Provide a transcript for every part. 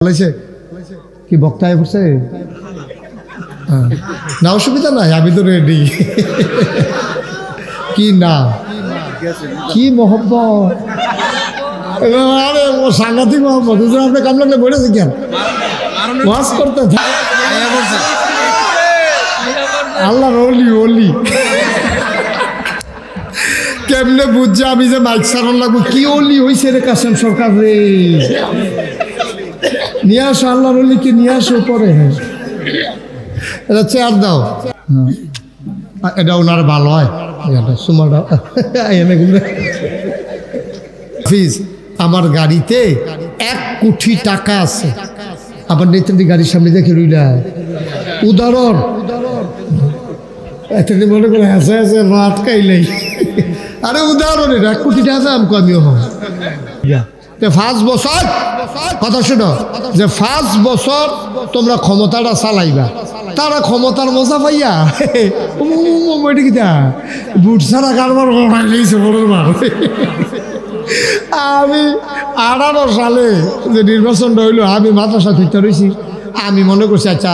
কি বক্তায় পড়ছে না, অসুবিধা নাই, আমি তো রেডি। কি না কি মহব্বত, আরে ও সাংঘাতিক মহব্বত। আপনি কাম লাগলে বলেছে কেন ওয়াজ করতে আল্লাহ ওলি ওলি কেমনে বুঝছে আমি যে মাইক সারান লাগবো? কি ওলি হয়েছে রে কাসেম সরকার রে, নিয়ে আসো আল্লাহর ওলিকে নিয়ে আসো পরে। এটা চেয়ার দাও, এটা ওনার ভালো হয়। আমার গাড়িতে 1 কোটি টাকা আছে, আবার নেত্রী গাড়ির সামনে দেখে রইলা উদাহরণ মনে করে হাসে হাসে রাত খাইলেই। আরে উদাহরণ 1 কোটি টাকা আমকো আমিও হয় 5 বছর কথা শোনো, যে 5 বছর তোমরা ক্ষমতাটা চালাইবা, তারা ক্ষমতার মজা পাইয়া বুট ছাড়া কারবার গেছে বড় মার। আমি 18 সালে যে নির্বাচনটা হইলো, আমি মাদ্রাসা থইতে রয়েছি। আমি মনে করছি আচ্ছা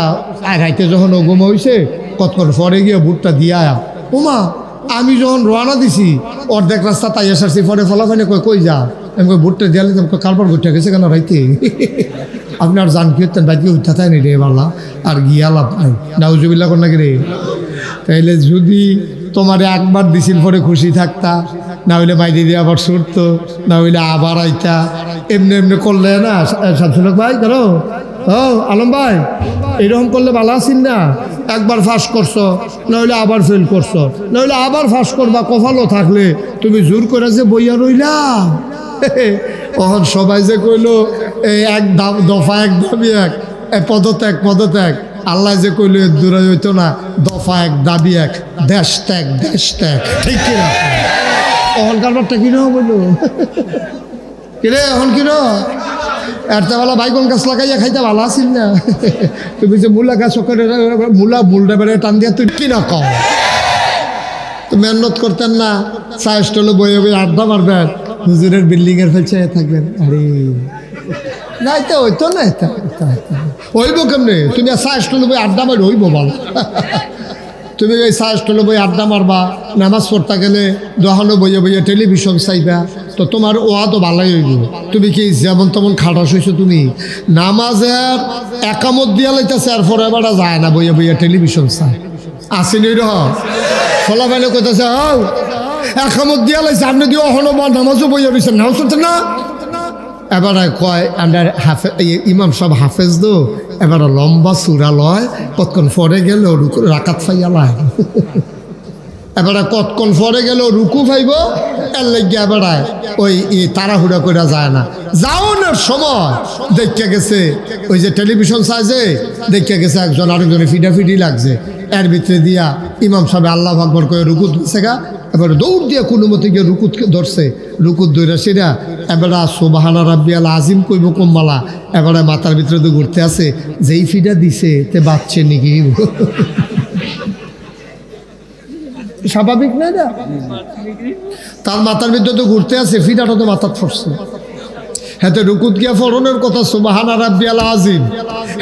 রাইতে যখন ওগম হয়েছে কতক্ষণ পরে গিয়ে ভোটটা দিয়া ওমা, আমি যখন রওনা দিছি অর্ধেক রাস্তা তাই এসেছি, পরে ফলাফানি কই যা, আমি ভোটটা দিয়ালে তোমাকে কারবার ভোটটা গেছে কেন রাইতে? আপনি আর জান কি হতেন বাইকে উঠা তাই নি রে বাল্লা, আর গিয়া লাভ নাই নাউজুবিল্লাহ কর নাকি রে। তাইলে যদি তোমার একবার দিছিল পরে খুশি থাকতা, না হইলে বাইরে দিয়ে আবার ছুটতো, না হইলে আবার আইতা, এমনি এমনি করলে না শামসুল ভাই করো। ও আলম ভাই, এরকম করলে ভালো আছিস না? একবার ফাঁস করছো, নইলে আবার ফেল করছো, নইলে আবার ফাঁস করবা, কপালও থাকলে তুমি জোর করে যে বইয়া রইলা। তখন সবাই যে কইলো এই এক দফা এক দাবি এক, পদত্যাগ পদত্যাগ, আল্লাহ যে কইলো দূরে হইতো না, দফা এক দাবি এক, দেশ ত্যাগ দেশ ত্যাগ, ঠিক কিনা? অহন কারবারটা কিনো বললো কিরে এখন কিনো এরতেবেলা বাইগন গাছ লাগাইয়া খাইতে ভালো আসিল না? তুমি যে মূলা গাছ মূলটা বেড়ে টান দিয়া তুই কিনা কও তো মেহনত করতেন না, চা স্টলে বয়ে বয়ে আড্ডা মারবেন, হুজুরের বিল্ডিং এর ফেলছে থাকবেন। আরে না এটা হইতো না, এটা হইব কেমনে? তুমি চা স্টলে বই আড্ডা মারি হইব বল? তুমি ওই চা স্টলে বই আড্ডা মারবা, নামাজ পড়তে গেলে দোকানে বইয়ে বইয়ে টেলিভিশন চাইবা, তো তোমার ওয়া তো ভালোই হইব। তুমি কি যেমন তেমন খাটাস হয়েছো? তুমি নামাজের একামত দিয়া লাইতেছে, আর পরে বেড়া যায় না, বইয়ে বইয়ে টেলিভিশন চায়। আসেনি রহ ফলাফাইলে কইতেছে হও একামত দিয়া লাইছে, আপনি দিয়ে অহনো বা নামাজও বইয়া রয়েছেন, নামাজ পড়ছেন না? এবার কয় আন্ডার হাফে ইমাম সব হাফেজ দো, এবার লম্বা চূড়া লয়, কতক্ষণ পরে গেল রাকাত ফাইয়া লয়, এবার কতক্ষণ পরে গেল রুকু ফাইব, এর লাগিয়া এবার ওই তাড়াহুড়া করে যায় না। যাওয়ানোর সময় দেখে গেছে ওই যে টেলিভিশন চাইছে, দেখে গেছে একজন আরেকজনে ফিডাফিডি লাগছে, এর ভিতরে দিয়া ইমাম সাহেব আল্লাহ আকবার করে রুকুত দিচ্ছে গা, এবার দৌড় দিয়ে কোনো মতে গিয়ে রুকুত ধরছে, রুকুত ধরে সেরা এবারে সুবহানা রাব্বিয়াল আজিম কইব কম্মালা, এবারে মাথার ভিতরে তো ঘুরতে আছে যেই ফিডা দিছে তে বাচ্চে নাকি স্বাভাবিক না? না তার মাথার ভিতরে তো ঘুরতে আছে, ফিডাটা তো মাথার পড়ছে। হাতে রুকুত গিয়া ফরনের কথা সুবহানা রাব্বিয়াল আজিম,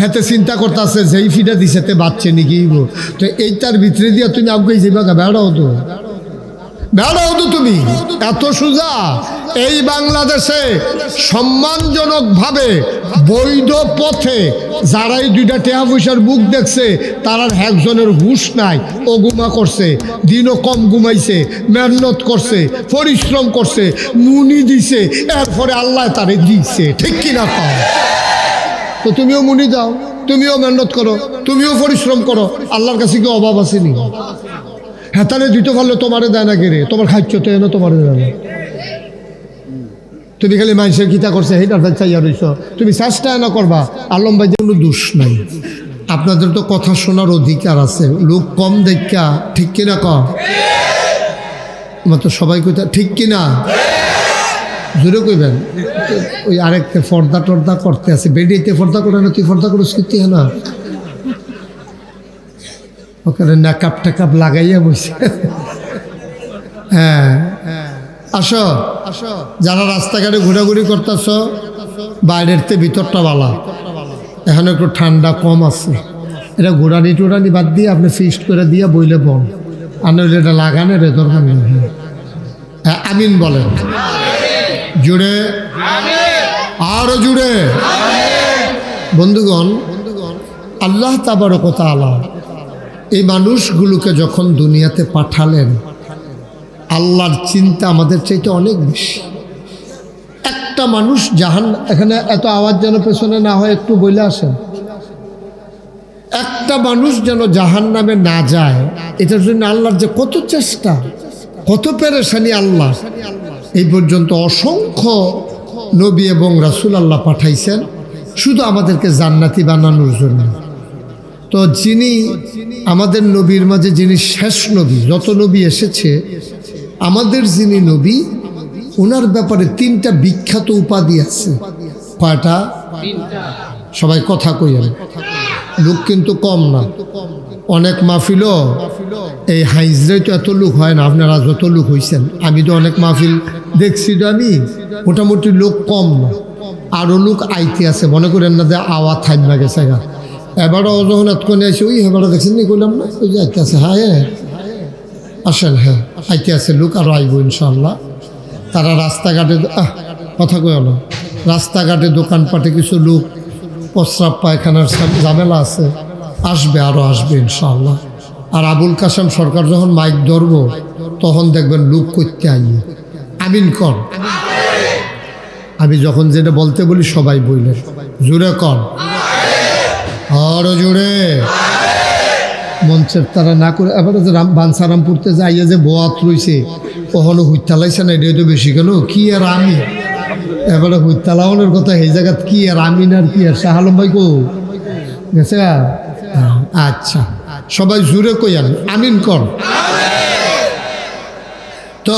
হাতে চিন্তা করতেছে যেই ফিডা দিছে তে বাচ্চে নাকি। তো এইটার ভিতরে দিয়া তুমি আগে যাইবা বেড়াও তো, বেড়াও তো তুমি এত সোজা। এই বাংলাদেশে সম্মানজনকভাবে বৈধ পথে যারাই 2টা টাকা পয়সার বুক দেখছে, তারার একজনের হুশ নাই, ও গুমা করছে, দিনও কম ঘুমাইছে, মেহনত করছে, পরিশ্রম করছে, মুনি দিছে, এরপরে আল্লাহ তারে দিচ্ছে, ঠিক কিনা পাও? তো তুমিও মুনি দাও, তুমিও মেহনত করো, তুমিও পরিশ্রম করো, আল্লাহর কাছে কি অভাব আসেনি? হেতারে দিতে পারলে তোমারে দেয় না কেড়ে, তোমার খাচ্ছ তো এনে তোমারে দেয় না। তুমি খালি মানুষের কিতা করছে সেইটার চাইয়া রইছ, তুমি চেষ্টা না করবা। আলম ভাই কোনো দোষ নাই, আপনাদের তো কথা শোনার অধিকার আছে, লোক কম দেখা, ঠিক কিনা কম? আমার তো সবাই কইতা ঠিক কিনা জোরে কইবেন। ওই আরেকটা পর্দা টর্দা করতে আছে, বেডিতে পর্দা করে না, তুই পর্দা করে স্কৃতি হয় না, ওখানে নাকাপ টাকাপ লাগাইয়া বসে। হ্যাঁ আসো আসো, যারা রাস্তাঘাটে ঘোরাঘুরি করতেছ, বাইরের তে ভিতরটা ভালো, এখন একটু ঠান্ডা কম আছে, এটা গোড়ানি টোড়ানি বাদ দিয়ে আপনি ফিক্সড করে দিয়ে বইলে বল, আর নইলে এটা লাগানোর দরকার নেই। হ্যাঁ আমিন বলেন জুড়ে, আরো জুড়ে। বন্ধুগণ, আল্লাহ তাবারক ওয়া তাআলা এই মানুষগুলোকে যখন দুনিয়াতে পাঠালেন, আল্লাহর চিন্তা আমাদের চাইতে অনেক বেশি। একটা মানুষ এখানে এত আওয়াজ যেন পেছনে না হয়, একটু বলে আসেন। একটা মানুষ যেন জাহান্নামে না যায়, এটার জন্য আল্লাহর যে কত চেষ্টা, কত পেরেশানি আল্লাহ। এই পর্যন্ত অসংখ্য নবী এবং রাসূল আল্লাহ পাঠাইছেন শুধু আমাদেরকে জান্নাতি বানানোর জন্য। তো যিনি আমাদের নবীর মাঝে যিনি শেষ নবী, যত নবী এসেছে আমাদের যিনি নবী, ওনার ব্যাপারে 3টা বিখ্যাত উপাধি আছে। কয়টা? সবাই কথা কইয়েন, লোক কিন্তু কম না। অনেক মাহফিল এই হাইজরাই তো এত লোক হয় না, আপনারা যত লোক হয়েছেন। আমি তো অনেক মাহফিল দেখছি, তো আমি মোটামুটি লোক কম না, আরও লোক আইতে আছে। মনে করেন না যে আওয়াজ থাকবে গেছে গা, এবারও যখন এতক্ষণে আসে ওই এবারও দেখছেন নি করলাম না, ওই যে আইতে আছে। হ্যাঁ আসেন, হ্যাঁ আইতে আছে লোক, আরও আইব ইনশাল্লাহ। তারা রাস্তাঘাটে কথা কই হলো, রাস্তাঘাটে দোকানপাটে কিছু লোক প্রস্রাব পায়খানার ঝামেলা আছে, আসবে, আরও আসবে ইনশাআল্লাহ। আর আবুল কাসেম সরকার যখন মাইক ধরবো তখন দেখবেন লোক করতে আইয়ে। আমিন কর। আমি যখন যেটা বলতে বলি সবাই বললেন জুড়ে কর, আরো জুড়ে। মঞ্চের তারা না করে এবারে যে বানসারামপুরতে যাইয়া যে বোয়াত রয়েছে কখনো হুইতালাইছে না, এটা তো বেশি কেন কি আর আমি এবারে হুইতালাওনের কথা এই জায়গাত কি আর আমিন আর কি আর শাহ আলম ভাই কো গেছে। আচ্ছা সবাই জুড়ে কই আমিন কর। তো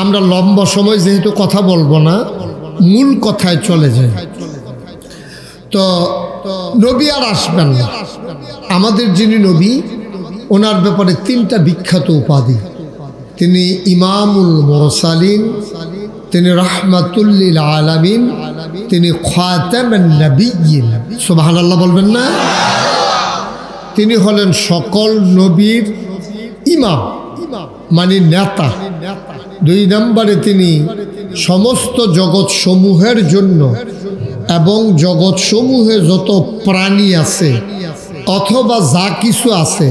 আমরা লম্বা সময় যেহেতু কথা বলবো না, মূল কথায় চলে যায়। তো নবী আর আসবেন না, আমাদের যিনি নবী ওনার ব্যাপারে 3টা বিখ্যাত উপাধি। তিনি ইমামুল মুরসালিন, তিনি রাহমাতুল লিল আলামিন, তিনি খাতামুন নবিয়্যিন। সুবহানাল্লাহ বলবেন না? তিনি হলেন সকল নবীর ইমাম, মানে নেতা। 2 নম্বরে তিনি সমস্ত জগৎ সমূহের জন্য এবং জগৎ সমূহে যত প্রাণী আছে অথবা যা কিছু আছে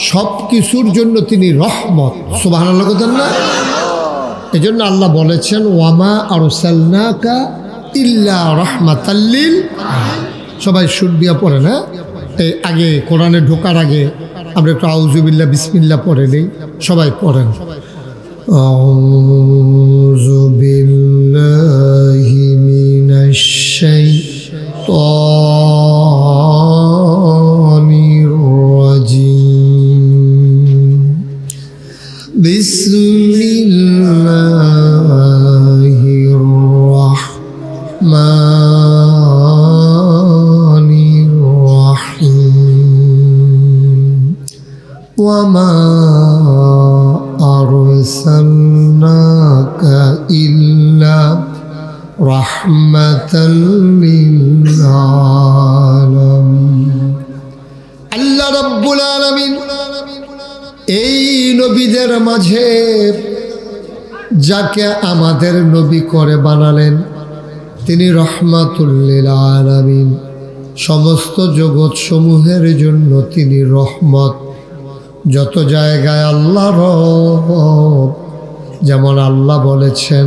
সব কিছুর জন্য তিনি রহমত। সুবহানাল্লাহ বলেন না? এই জন্য আল্লাহ বলেছেন ওয়ামা আরসালনাকা ইল্লা রাহমাতাল লিল আলামিন। সবাই সুর দিয়া পড়ে না? এই আগে কোরআনে ঢোকার আগে আমরা একটু আউযুবিল্লাহ বিসমিল্লাহ পড়ে নেই, সবাই পড়েন। আউযু বিল্লাহি মিনাশ শাইতানির রাজিম। বিসমিল্লাহির রাহমানির রাহিম। ওয়ামা আরসালনাকা ইল্লা রাহমাতাল লিল আলামিন। আল্লাহ রাব্বুল আলামিন এই নবীদের মাঝে যাকে আমাদের নবী করে বানালেন তিনি রহমাতুল লিল আলামিন, সমস্ত জগৎ সমূহের জন্য তিনি রহমত। যত জায়গায় আল্লাহ রব, যেমন আল্লাহ বলেছেন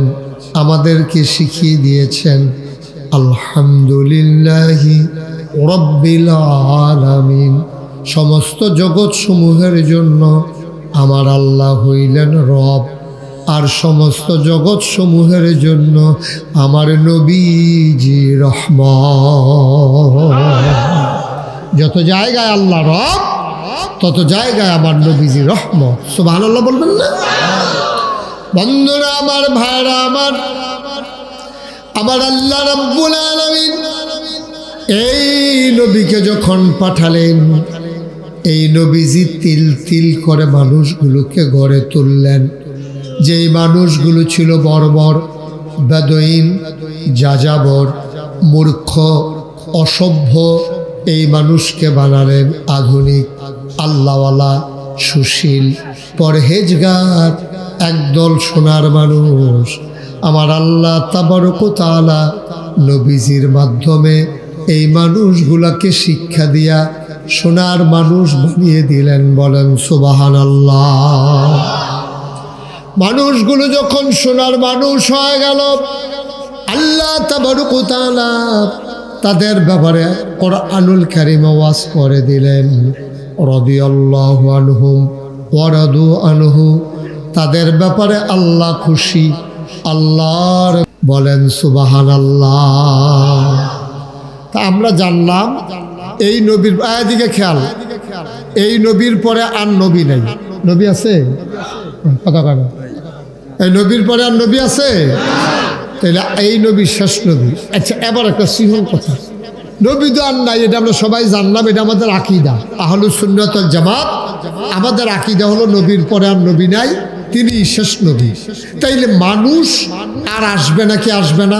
আমাদেরকে শিখিয়ে দিয়েছেন আলহামদুলিল্লাহি রাব্বিল আলামিন, সমস্ত জগৎ সমূহের জন্য আমার আল্লাহ হইলেন রব, আর সমস্ত জগৎ সমূহের জন্য আমার নবীজি রহমত। যত জায়গায় আল্লাহ রব তত জায়গায় আমার নবীজি রহমত। সুবহানাল্লাহ বলবেন না? বন্ধুরা আমার, ভাইরা আমার, আমার আল্লাহ রাব্বুল আলামিন এই নবীকে যখন পাঠালেন, এই নবীজি তিল তিল করে মানুষগুলোকে গড়ে তুললেন। যেই মানুষগুলো ছিল বর্বর, বেদুইন, যাযাবর, মূর্খ, অসভ্য এই মানুষকে বানালেন আধুনিক, আল্লাহওয়ালা, সুশীল, পরহেজগার, একদল সোনার মানুষ। আমার আল্লাহ তাবারক ওয়া তাআলা নবীজির মাধ্যমে এই মানুষগুলাকে শিক্ষা দিয়া সোনার মানুষ বানিয়ে দিলেন। বলেন সুবহানাল্লাহ। মানুষগুলো যখন সোনার মানুষ হয়ে গেল, আল্লাহ তাবারক ওয়া তাআলা তাদের ব্যাপারে কোরআনুল কারীম ওয়াজ করে দিলেন। রাদিয়াল্লাহু আনহুম ওয়া রাদু আনহু, তাদের ব্যাপারে আল্লাহ খুশি, আল্লাহর। বলেন সুবহানাল্লাহ। তা আমরা জানলাম এই নবীর দিকে খেয়াল, এই নবীর পরে আর নবী নাই। নবী আছে? কথা কেন? এই নবীর পরে আর নবী আছে? তাহলে এই নবী শেষ নবী। আচ্ছা, এবার একটা সিহল কথা, নবী তো আর নাই, এটা আমরা সবাই জানলাম। এটা আমাদের আকীদা, আহলুস সুন্নাত ওয়াল জামাত। আমাদের আকীদা হলো নবীর পরে আর নবী নাই, তিনি শেষ নবী। তাইলে মানুষ আর আসবে নাকি আসবে না?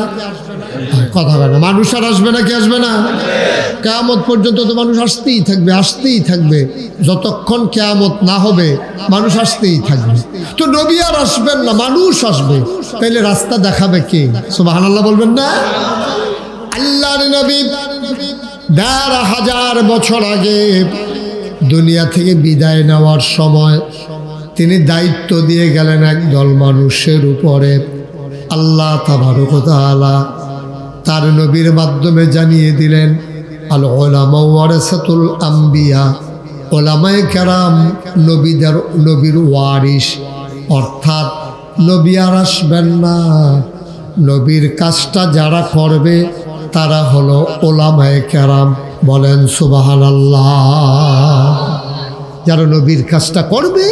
কথা বলে, মানুষ আর আসবে নাকি আসবে না? কিয়ামত পর্যন্ত তো মানুষ আসতেই থাকবে, আসতেই থাকবে। যতক্ষণ কিয়ামত না হবে মানুষ আসতেই থাকবে। তো নবী আর আসবেন না, মানুষ আসবে। তাইলে রাস্তা দেখাবে কে? সুবহানাল্লাহ বলবেন না? আল্লাহর নবী ১৫০০ বছর আগে দুনিয়া থেকে বিদায় নেওয়ার সময় তিনি দায়িত্ব দিয়ে গেলেন একদল মানুষের উপরে। আল্লাহ তাবারক ওয়া তাআলা তার নবীর মাধ্যমে জানিয়ে দিলেন, আল উলামা ওয়ারাসাতুল আম্বিয়া, ওলামায়ে কেরাম নবীর ওয়ারিস। অর্থাৎ নবী আর আসবেন না, নবীর কাজটা যারা করবে তারা হলো ওলামায়ে কেরাম। বলেন সুবহানাল্লাহ। যারা নবীর কাজটা করবে,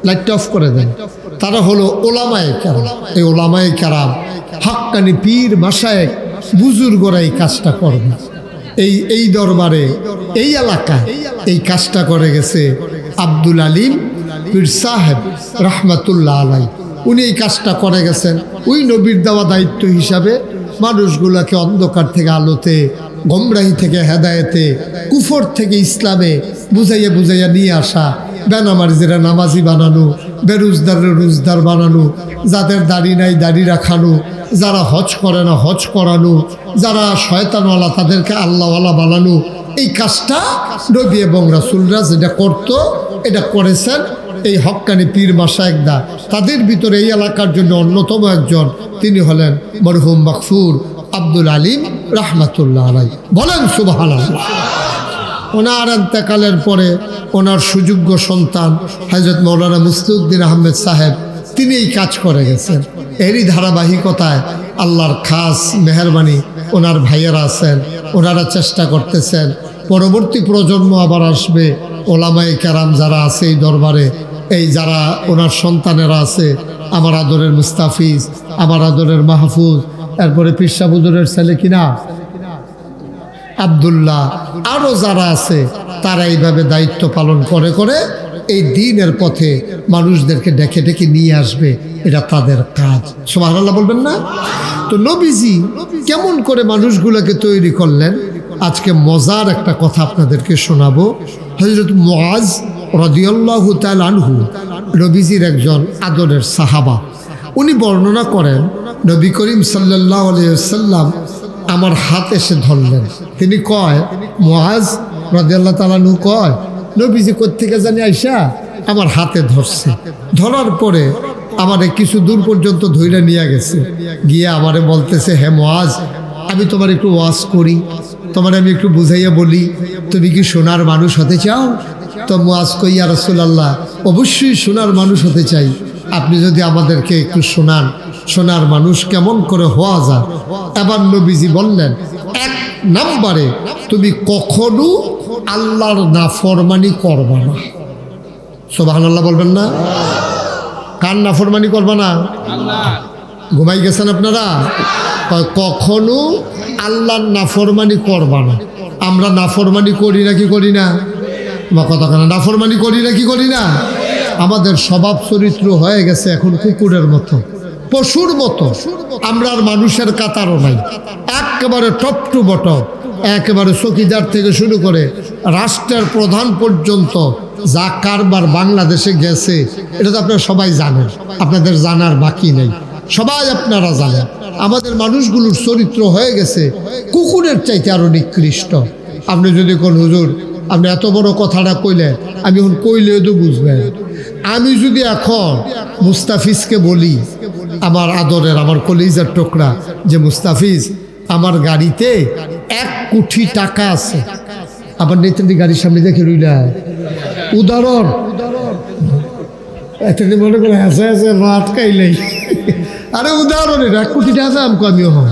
লাইটটা অফ করে দেন, তারা হলো ওলামায়ে কেরাম। এই ওলামায়ে কেরাম হাক্কানি পীর মাশায়েখ বুজুর্গরা এই কাজটা করবে। এই দরবারে, এই এলাকায় এই কাজটা করে গেছে আব্দুল আলিম পীর সাহেব রহমাতুল্লাহ আলাই। উনি এই কাজটা করে গেছেন। ওই নবীর দেওয়া দায়িত্ব হিসাবে মানুষগুলোকে অন্ধকার থেকে আলোতে, গোমরাহি থেকে হেদায়েতে, কুফর থেকে ইসলামে বুঝাইয়া বুঝাইয়া নিয়ে আসা, বেনামাজিরা নামাজি বানানো, বেরোজদারের রোজদার বানানো, যাদের দাড়ি নাই দাড়ি রাখানো, যারা হজ করে না হজ করানো, যারা শয়তানওয়ালা তাদেরকে আল্লাহওয়ালা বানানো। এই কাজটা নবী এবং রাসূলরা যেটা করতো, এটা করেছেন এই হক্কানি পীর মাশায়েখদা। তাদের ভিতরে এই এলাকার জন্য অন্যতম একজন তিনি হলেন মরহুম মাগফুর আব্দুল আলিম রহমাতুল্লাহ আলাই। বলেন সুবহানাল্লাহ। ওনার ইন্তেকালের পরে ওনার সুযোগ্য সন্তান হযরত মাওলানা মুস্তাউদ্দিন আহমেদ সাহেব তিনি এই কাজ করে গেছেন। এরই ধারাবাহিকতায় আল্লাহর খাস মেহেরবানি ওনার ভাইয়েরা আছেন, ওনারা চেষ্টা করতেছেন। পরবর্তী প্রজন্ম আবার আসবে, ওলামায়ে কেরাম যারা আছে এই দরবারে, এই যারা ওনার সন্তানেরা আছে, আমার আদরের মুস্তাফিজ, আমার আদরের মাহফুজ, এরপরে পিরসা হুজুরের ছেলে কিনা আব্দুল্লাহ, আরও যারা আছে, তারা এইভাবে দায়িত্ব পালন করে করে এই দ্বীনের পথে মানুষদেরকে ডেকে ডেকে নিয়ে আসবে। এটা তাদের কাজ। সুবহানাল্লাহ বলবেন না? তো নবীজি কেমন করে মানুষগুলোকে তৈরি করলেন, আজকে মজার একটা কথা আপনাদেরকে শোনাবো। হযরত মুআজ রাদিয়াল্লাহু তাআলা আনহু নবীজির একজন আদরের সাহাবা। উনি বর্ণনা করেন, নবী করিম সাল্লাল্লাহু আলাইহি ওয়াসাল্লাম আমার হাত এসে ধরলেন। তিনি কয়, মুআজ রাদিয়াল্লাহু তাআলা আনহু কয়, নবীজি কোত্থেকে জানি আইসা আমার হাতে ধরছে। ধরার পরে আমারে কিছু দূর পর্যন্ত ধইরা নিয়ে গেছে, গিয়ে আমারে বলতেছে, হে মুআজ, আমি তোমার একটু ওয়াজ করি, তোমার আমি একটু বুঝাইয়া বলি, তুমি কি সোনার মানুষ হতে চাও? তো মুআজ কই, ইয়া রাসূলুল্লাহ, অবশ্যই সোনার মানুষ হতে চাই। আপনি যদি আমাদেরকে একটু শোনান, সোনার মানুষ কেমন করে হওয়া যায়। এবার নবীজি বললেন, ১ নম্বরে তুমি কখনো আল্লাহর নাফরমানি করবা না। সুবহানাল্লাহ বলবেন না? কার নাফরমানি করবা না? ঘুমাই গেছেন আপনারা? কখনো আল্লাহর নাফরমানি করবা না। আমরা নাফরমানি করি নাকি করি না? বা কথা কেন, নাফরমানি করি নাকি করি না? আমাদের স্বভাব চরিত্র হয়ে গেছে এখন কুকুরের মতো, পশুর মতো। আমরা আর মানুষের কাতারও নাই, একেবারে টপ টু বটম। একেবারে চৌকিদার থেকে শুরু করে রাষ্ট্রের প্রধান পর্যন্ত যা কারবার বাংলাদেশে গেছে এটা তো আপনারা সবাই জানেন, আপনাদের জানার বাকি নেই, সবাই আপনারা জানেন। আমাদের মানুষগুলোর চরিত্র হয়ে গেছে কুকুরের চাইতে আরো নিকৃষ্ট। আপনি যদি কোন হুজুর আপনি এত বড় কথাটা কইলেন, আমি এখন কইলেও তো বুঝবেন। আমি যদি এখন মুস্তাফিজকে বলি, আমার আদরের আমার কলিজার টুকরা, যে মুস্তাফিজ আমার গাড়িতে 1 কোটি টাকা আছে, আবার নেত্রী গাড়ির সামনে দেখে রইলা উদাহরণ এতদিন মনে করে হাসে হাসে রাত খাইলেই, আরে উদাহরণ এটা 1 কোটি টাকা আমকো আমিও হন,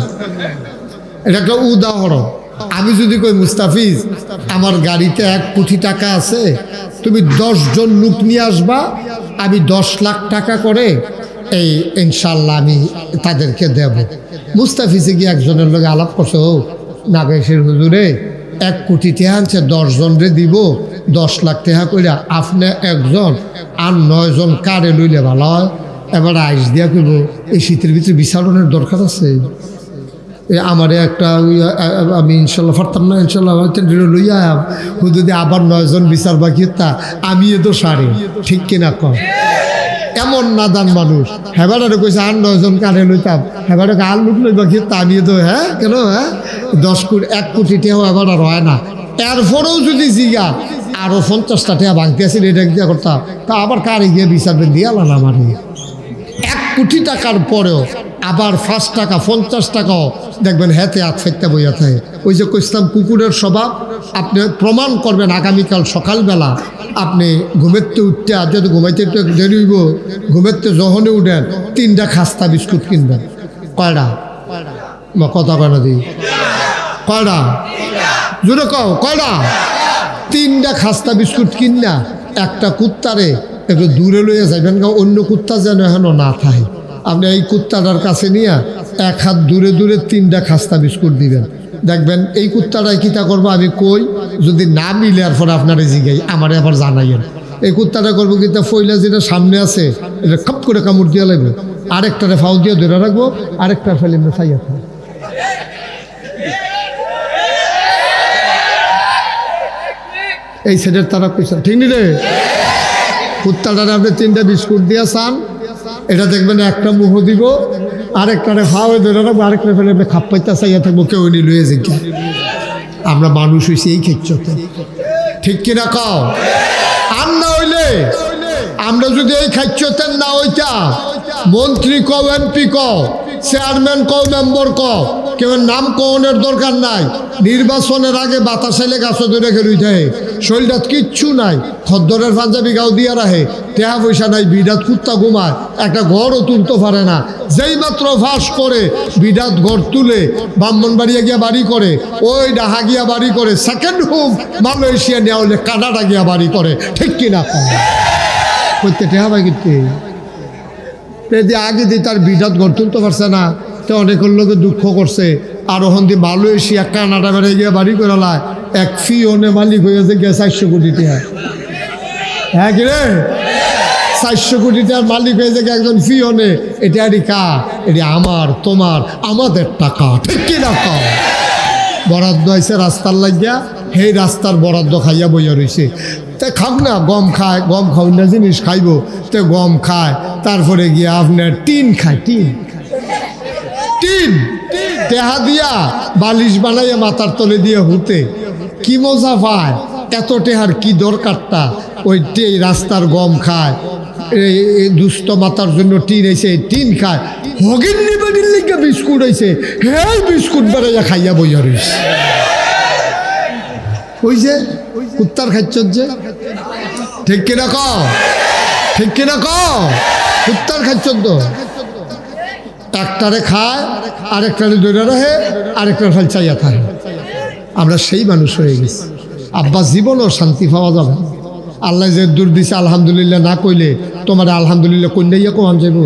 এটা একটা উদাহরণ। আমি যদি কই মুস্তাফিজ আমার গাড়িতে 1 কোটি টাকা আছে, তুমি 10 জন লোক নিয়ে আসবা, আমি 10 লাখ টাকা করে এই ইনশাল্লাহ আমি তাদেরকে দেব। মুস্তাফিজে গিয়ে একজনের লোক আলাপ করছে, ও নাগেশের হুজুরে 1 কোটি টাকা আনছে, 10 জনরে দিব 10 লাখ টাকা কইরা, আপনি একজন আর 9 জন কারে লইলে ভালো হয়। এবার আইস দিয়া কইব এই শীতের ভিতরে বিচারণের দরকার আছে, আমারে একটা আমি ইনশাল্লাহ পারতাম না, ইনশাল্লাহ লইয়া যদি আবার 9 জন বিচার বাকি তা আমি তো সারে, ঠিক কিনা কম। এমন নাদান মানুষ হেবারে কইছে আর 9 জন কারে লইতাম, হেবারে আর লোক লইবা কি তা আমি তো হ্যাঁ কেন 1 কোটি টাকাও এবার আর হয় না। এরপরেও যদি জিগা আরো 50টা টাকা ভাঙতে আসেন এটা দিয়া করতাম, তা আবার কারে গিয়ে বিচারবেন দিয়ে আলান আমার 1 কোটি টাকার পরেও আবার 5 টাকা 50 টাকাও দেখবেন হেতে হাত ফেটতে বইয়া থাকে। ওই যে কইতাম কুকুরের স্বভাব, আপনি প্রমাণ করবেন আগামীকাল সকালবেলা আপনি ঘুমেতে উঠতে, আর যদি ঘুমাইতে একটু দেরি হইব, ঘুমেতে যখনই উঠেন 3টা খাস্তা বিস্কুট কিনবেন। কয়টা কথা কয়না দিই, কয়টা জোরে কও, কয়টা? 3টা খাস্তা বিস্কুট কিনা একটা কুত্তারে একটু দূরে লইয়া যাবেন, অন্য কুত্তা যেন এখনো না থাকে। আপনি এই কুত্তাটার কাছে নিয়ে 1 হাত দূরে দূরে 3টা খাস্তা বিস্কুট দিবেন, দেখবেন এই কুত্তাটাই কিতা করবো আমি কই, যদি না মিলে আর পরে আপনারা জিগাই আমারে আবার জানাইয়েন। এই কুত্তাটা করবো কিতা, ফইলা যেটা সামনে আছে এটা খপ করে কামড় দিয়ে লাগবে, আরেকটারে ফাউ দিয়ে ধরে রাখবো, আরেকটার ফেলে চাইয়া থাকবো। এই সেটের তারা পয়সা ঠিক নি রে। কুত্তাটারে আপনি 3টা বিস্কুট দিয়ে চান, এটা দেখবেন একটা মুহ দিব, আরেকটারে ফাওয়ে ধরে রাখবো, আরেকটা ফেলে খাপ পাইতে চাইয়া থাকবো, কেউ নি লুয়ে জিজ্ঞা। আমরা মানুষ হয়েছি এই খেচ্ছতে, ঠিক কিনা কও? আর না হইলে আমরা যদি এই খাচ্ছতের না হইতা, মন্ত্রী কও, এমপি কও, চেয়ারম্যান কও, মেম্বার কও, কেউ নাম কওনের দরকার নাই। নির্বাচনের আগে বাতাস এলে গাছ ধরে খেলুই থাকে, শরীরটা কিচ্ছু নাই, খদ্দরের পাঞ্জাবি গাও দিয়া রাখে, টেহা পয়সা নাই, বিরাট কুত্তা ঘুমায়, একটা ঘরও তুলতে পারে না। যেই মাত্র ফাঁস করে বিরাট ঘর তুলে ব্রাহ্মণবাড়িয়া গিয়া বাড়ি করে, ওই ডাহা গিয়া বাড়ি করে, সেকেন্ড হোম মালয়েশিয়া নেওয়া হলে কানাডা গিয়া বাড়ি করে, ঠিক কিনা করতে টেহা পাই কিন্তু আগে দিয়ে তার বিরাট ঘর তুলতে পারছে না, তো অনেকের লোকে দুঃখ করছে। আর ওখান দিয়ে মালয়েশিয়া কানাডা বেড়ে গিয়ে বাড়ি করে লায়, এক ফিওনে মালিক হয়েছে গিয়ে 400 কোটি টাকা। হ্যাঁ কি রে, 400 কোটি টাকার মালিক হয়েছে গিয়ে একজন ফিওনে। এটা এটি কার? এটি আমার, তোমার, আমাদের টাকা, ঠিক কি টাকা? বরাদ্দ হয়েছে রাস্তার লাগিয়া, সেই রাস্তার বরাদ্দ খাইয়া বইয়া রয়েছে। তা খাক না, গম খায়, গম খাও না জিনিস খাইব, তো গম খায়, তারপরে গিয়া আপনার টিন খায়, টিন টেহা দিয়া বালিশ বানাইয়া মাথার তলে দিয়ে হুতে, কি মজা পায়। এত টেহার কি দরকারটা? ওই রাস্তার গম খায়, এই দুস্থ মাতার জন্য টিন হয়েছে, টিন খায়। হগিন্নি বাড়ির লিগে বিস্কুট হয়েছে, হ্যাঁ বিস্কুট বেড়াইয়া খাইয়া বইয়া রয়েছে। ওই যে কুত্তার খাচ্ছ যে, ঠিক কিনা কও, ঠিক কিনা কও, কুত্তার খাচ্ছ তো। একটারে খায়, আরেকটারে ধরে রাখে, আরেকটার ফল চাইয়া থাকে। আমরা সেই মানুষ হয়ে গেছি। আব্বা জীবনও শান্তি পাওয়া যাবে। আল্লাহ যে দূর দিছে আলহামদুলিল্লাহ না কইলে তোমার আলহামদুলিল্লাহ কইলেইয়া কোন যাইব।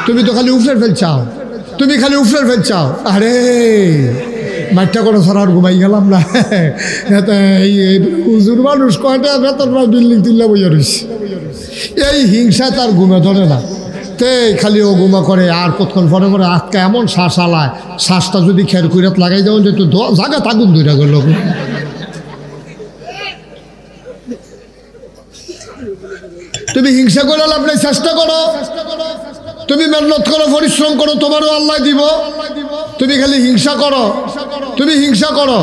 তুমি তো খালি উফরে ফেলছাও, তুমি খালি উফরে ফেলছাও। আরে মাঠটা করে সরার ঘুমাই গেলাম না, হুজুর মানুষ কয়টা বেতন বিল্ডিং তুললে বইয়া রয়েছে। এই হিংসা তার ঘুমে ধরে না। তে খালি ও গুমা করে আর কতক্ষণ পরে পরে আজকে এমন শ্বাস আলায়, শ্বাসটা যদি খের কুইরাত লাগাই যাও যে একটু জায়গা তাগুন দুইটা গেল। তুমি হিংসা করে লাভ নেই, চেষ্টা করো, তুমি মেহনত করো, পরিশ্রম করো, তোমারও আল্লাহ দিব। তুমি খালি হিংসা করো, তুমি হিংসা করো,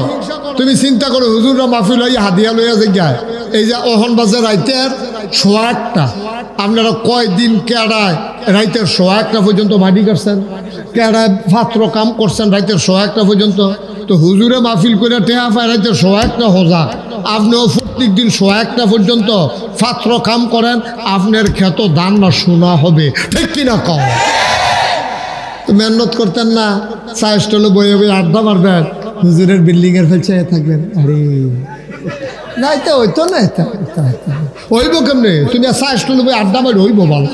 তুমি চিন্তা করো হুজুররা মাহফিল হইয়া হাদিয়া লইয়া যায়, এই যে অহন বাজে রাইতের 1:15, আপনারা কয়দিন কেড়ায় রাইতের 1:15 পর্যন্ত মাটি কাটছেন, কেড়ায় পাত্র কাম করছেন রাইতের 1:15 পর্যন্ত। তো হুজুরে মাহফিল করে টেহা পায় রাইতের 1:15 হোজা, আপনিও প্রত্যেক দিন 1:15 পর্যন্ত পাত্র কাম করেন, আপনার ক্ষেত দান না শোনা হবে, ঠিক কিনা কম? তো মেহনত করতেন না, চা স্টলে বয়ে বয়ে আড্ডা মারবেন, হুজুরের বিল্ডিংয়ের ফেলছে থাকবেন। আরে না, এটা হইতো না, এটা হইব কেমনে? তুমি চা স্টলে বই আড্ডা মারি হইব বল?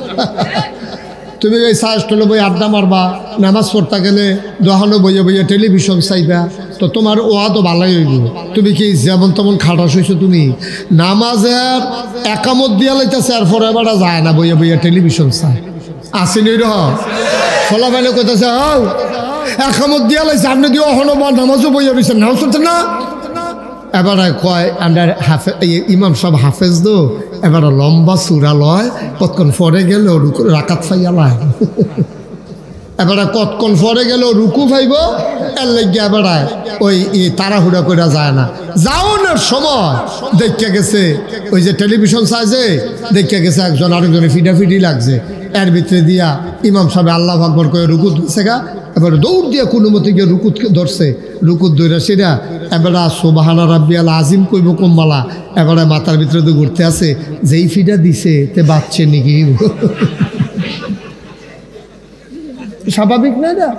তুমি ওই চা স্টলে বই আড্ডা মারবা, নামাজ পড়তে গেলে দোকানে বইয়ে বইয়ে টেলিভিশন চাইবা, তো তোমার ওয়া তো ভালোই হইব। তুমি কি যেমন তেমন খাটাস হইছো? তুমি নামাজের একামত দিয়া লাইতেছে, আর পরে বেড়া যায় না, বইয়ে বইয়ে টেলিভিশন চায়, আসেনি রহ ফলা ফেলে কইতেছে হও একামত দিয়া লাইছে, আপনি দিয়ে অহনো বা নামাজও বইয়া রয়েছেন, নামাজ পড়ছেন না। এবার কয় আমরা ইমাম সব হাফেজ দো, এবার লম্বা চূড়া লয়, কতক্ষণ পরে গেল রাকাত ফাইয়া লয়, এবার কতক্ষণ পরে গেল রুকু ফাইব, এর লাগিয়া এবার ওই তাড়াহুড়া করে যায় না। যাওয়ানোর সময় দেখে গেছে ওই যে টেলিভিশন চাইছে, দেখে গেছে একজন আরেকজনে ফিডাফিডি লাগছে, এর ভিতরে দিয়া ইমাম সাহেব আল্লাহ আকবার করে রুকুত দিচ্ছে গা, এবার দৌড় দিয়ে কোনো মতে গিয়ে রুকুত ধরছে, রুকুত ধরে সেটা এবার সুবহানা রাব্বিয়াল আজিম কইব কম্বালা, এবারে মাথার ভিতরে তো ঘুরতে আছে, যেই ফিডা দিছে তে বাচ্চে নাকি, স্বাভাবিক না এটা?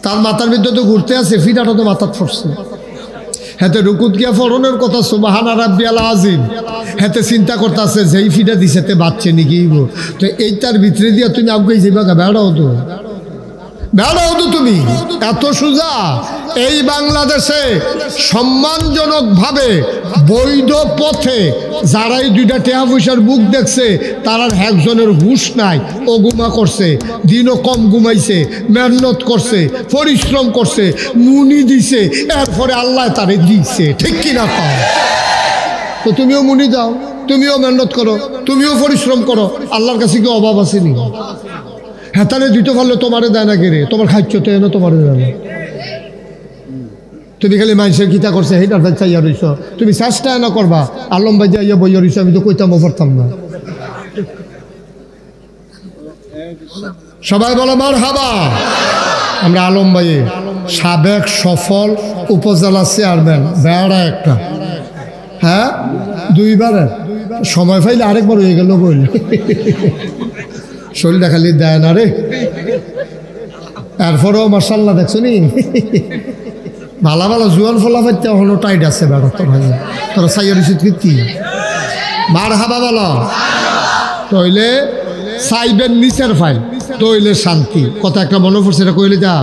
তার মাথার ভিতরে তো ঘুরতে আছে, ফিডাটা তো মাথার পড়ছে, হেতে রুকুত গিয়া ফরনের কথা সুবহানা রাব্বিয়াল আজিম, হেতে চিন্তা করতেছে যেই ফিডা দিছে তে বাচ্চে নাকি। তো এইটার ভিতরে দিয়া তুমি আগে যাইবা গা, বেড়াও তো, বেড়াও তো তুমি, এত সোজা। এই বাংলাদেশে সম্মানজনকভাবে বৈধ পথে যারাই দুইটা টেহা পয়সার বুক দেখছে, তারার একজনের হুঁশ নাই, ও গুমা করছে, দিনও কম ঘুমাইছে, মেহনত করছে, পরিশ্রম করছে, মুনি দিছে, এরপরে আল্লাহ তারে দিচ্ছে, ঠিক কিনা কম? তো তুমিও মুনি দাও, তুমিও মেহনত করো, তুমিও পরিশ্রম করো, আল্লাহর কাছে কি অভাব আসেনি? হেতারে দিতে পারলে তোমারে দেয় না কেড়ে, তোমার খাচ্ছতে না তোমারে দেয় না। তুমি খালি মানুষের গীতা করছে সেইটার চাইয়া রইছ, তুমি চেষ্টা না করবা আলম ভাই যাইয়া বইয়া রইছ, আমি তো কইতাম পারতাম না। সবাই বলো মারহাবা। আমরা আলম ভাইয়ে সাবেক সফল উপজেলা চেয়ারম্যান, বেড়া একটা, হ্যাঁ 2বারের, সময় পাইলে আরেকবার হয়ে গেল বল, শরীরটা খালি দেয় না রে। এরপরেও মার্শাল্লাহ দেখছো নি, ভালো ভালো জুয়ান ফলা পাইতে হলো টাইট আছে বেড়া, তোরা সাইয়ার কি মারহাবা বলো। তইলে সাইবেন নিচের ফাইল, তইলে শান্তি। কথা একটা মনে পড়ছে, এটা কইলে যা।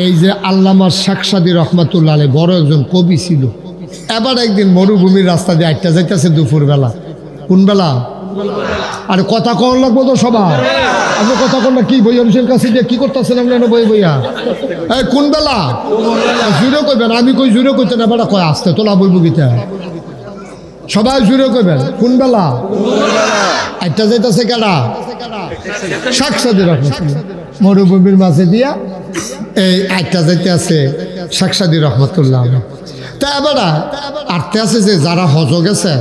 এই যে আল্লামা শেখ সাদী রহমাতুল্লাহ আলাইহি বড় একজন কবি ছিল, এবার একদিন মরুভূমির রাস্তা দিয়ে আটটা যাইতেছে দুপুরবেলা। কোন বেলা? আরে কথা কন লাগবো তো সবার, আপনি কথা কন না কি? বইয়া কাছে দিয়ে কি করতেছেন আপনি বই বইয়া? এই কোন বেলা? জুড়ে কইবেন, আমি কই জুড়ে কইতে না, বেড়া কয় আসতে তোলা বই বগিতা, সবাই জুড়ে কইবেন কোন বেলা? আটটা যাইতেছে কেডা? শেখ সাদী রহমাতুল্লাহ মরুভূমির মাঝে দিয়া এই আটটা যাইতে আছে শেখ সাদী রহমাতুল্লাহ। তা এবার আটতে আছে যে যারা হজ গেছে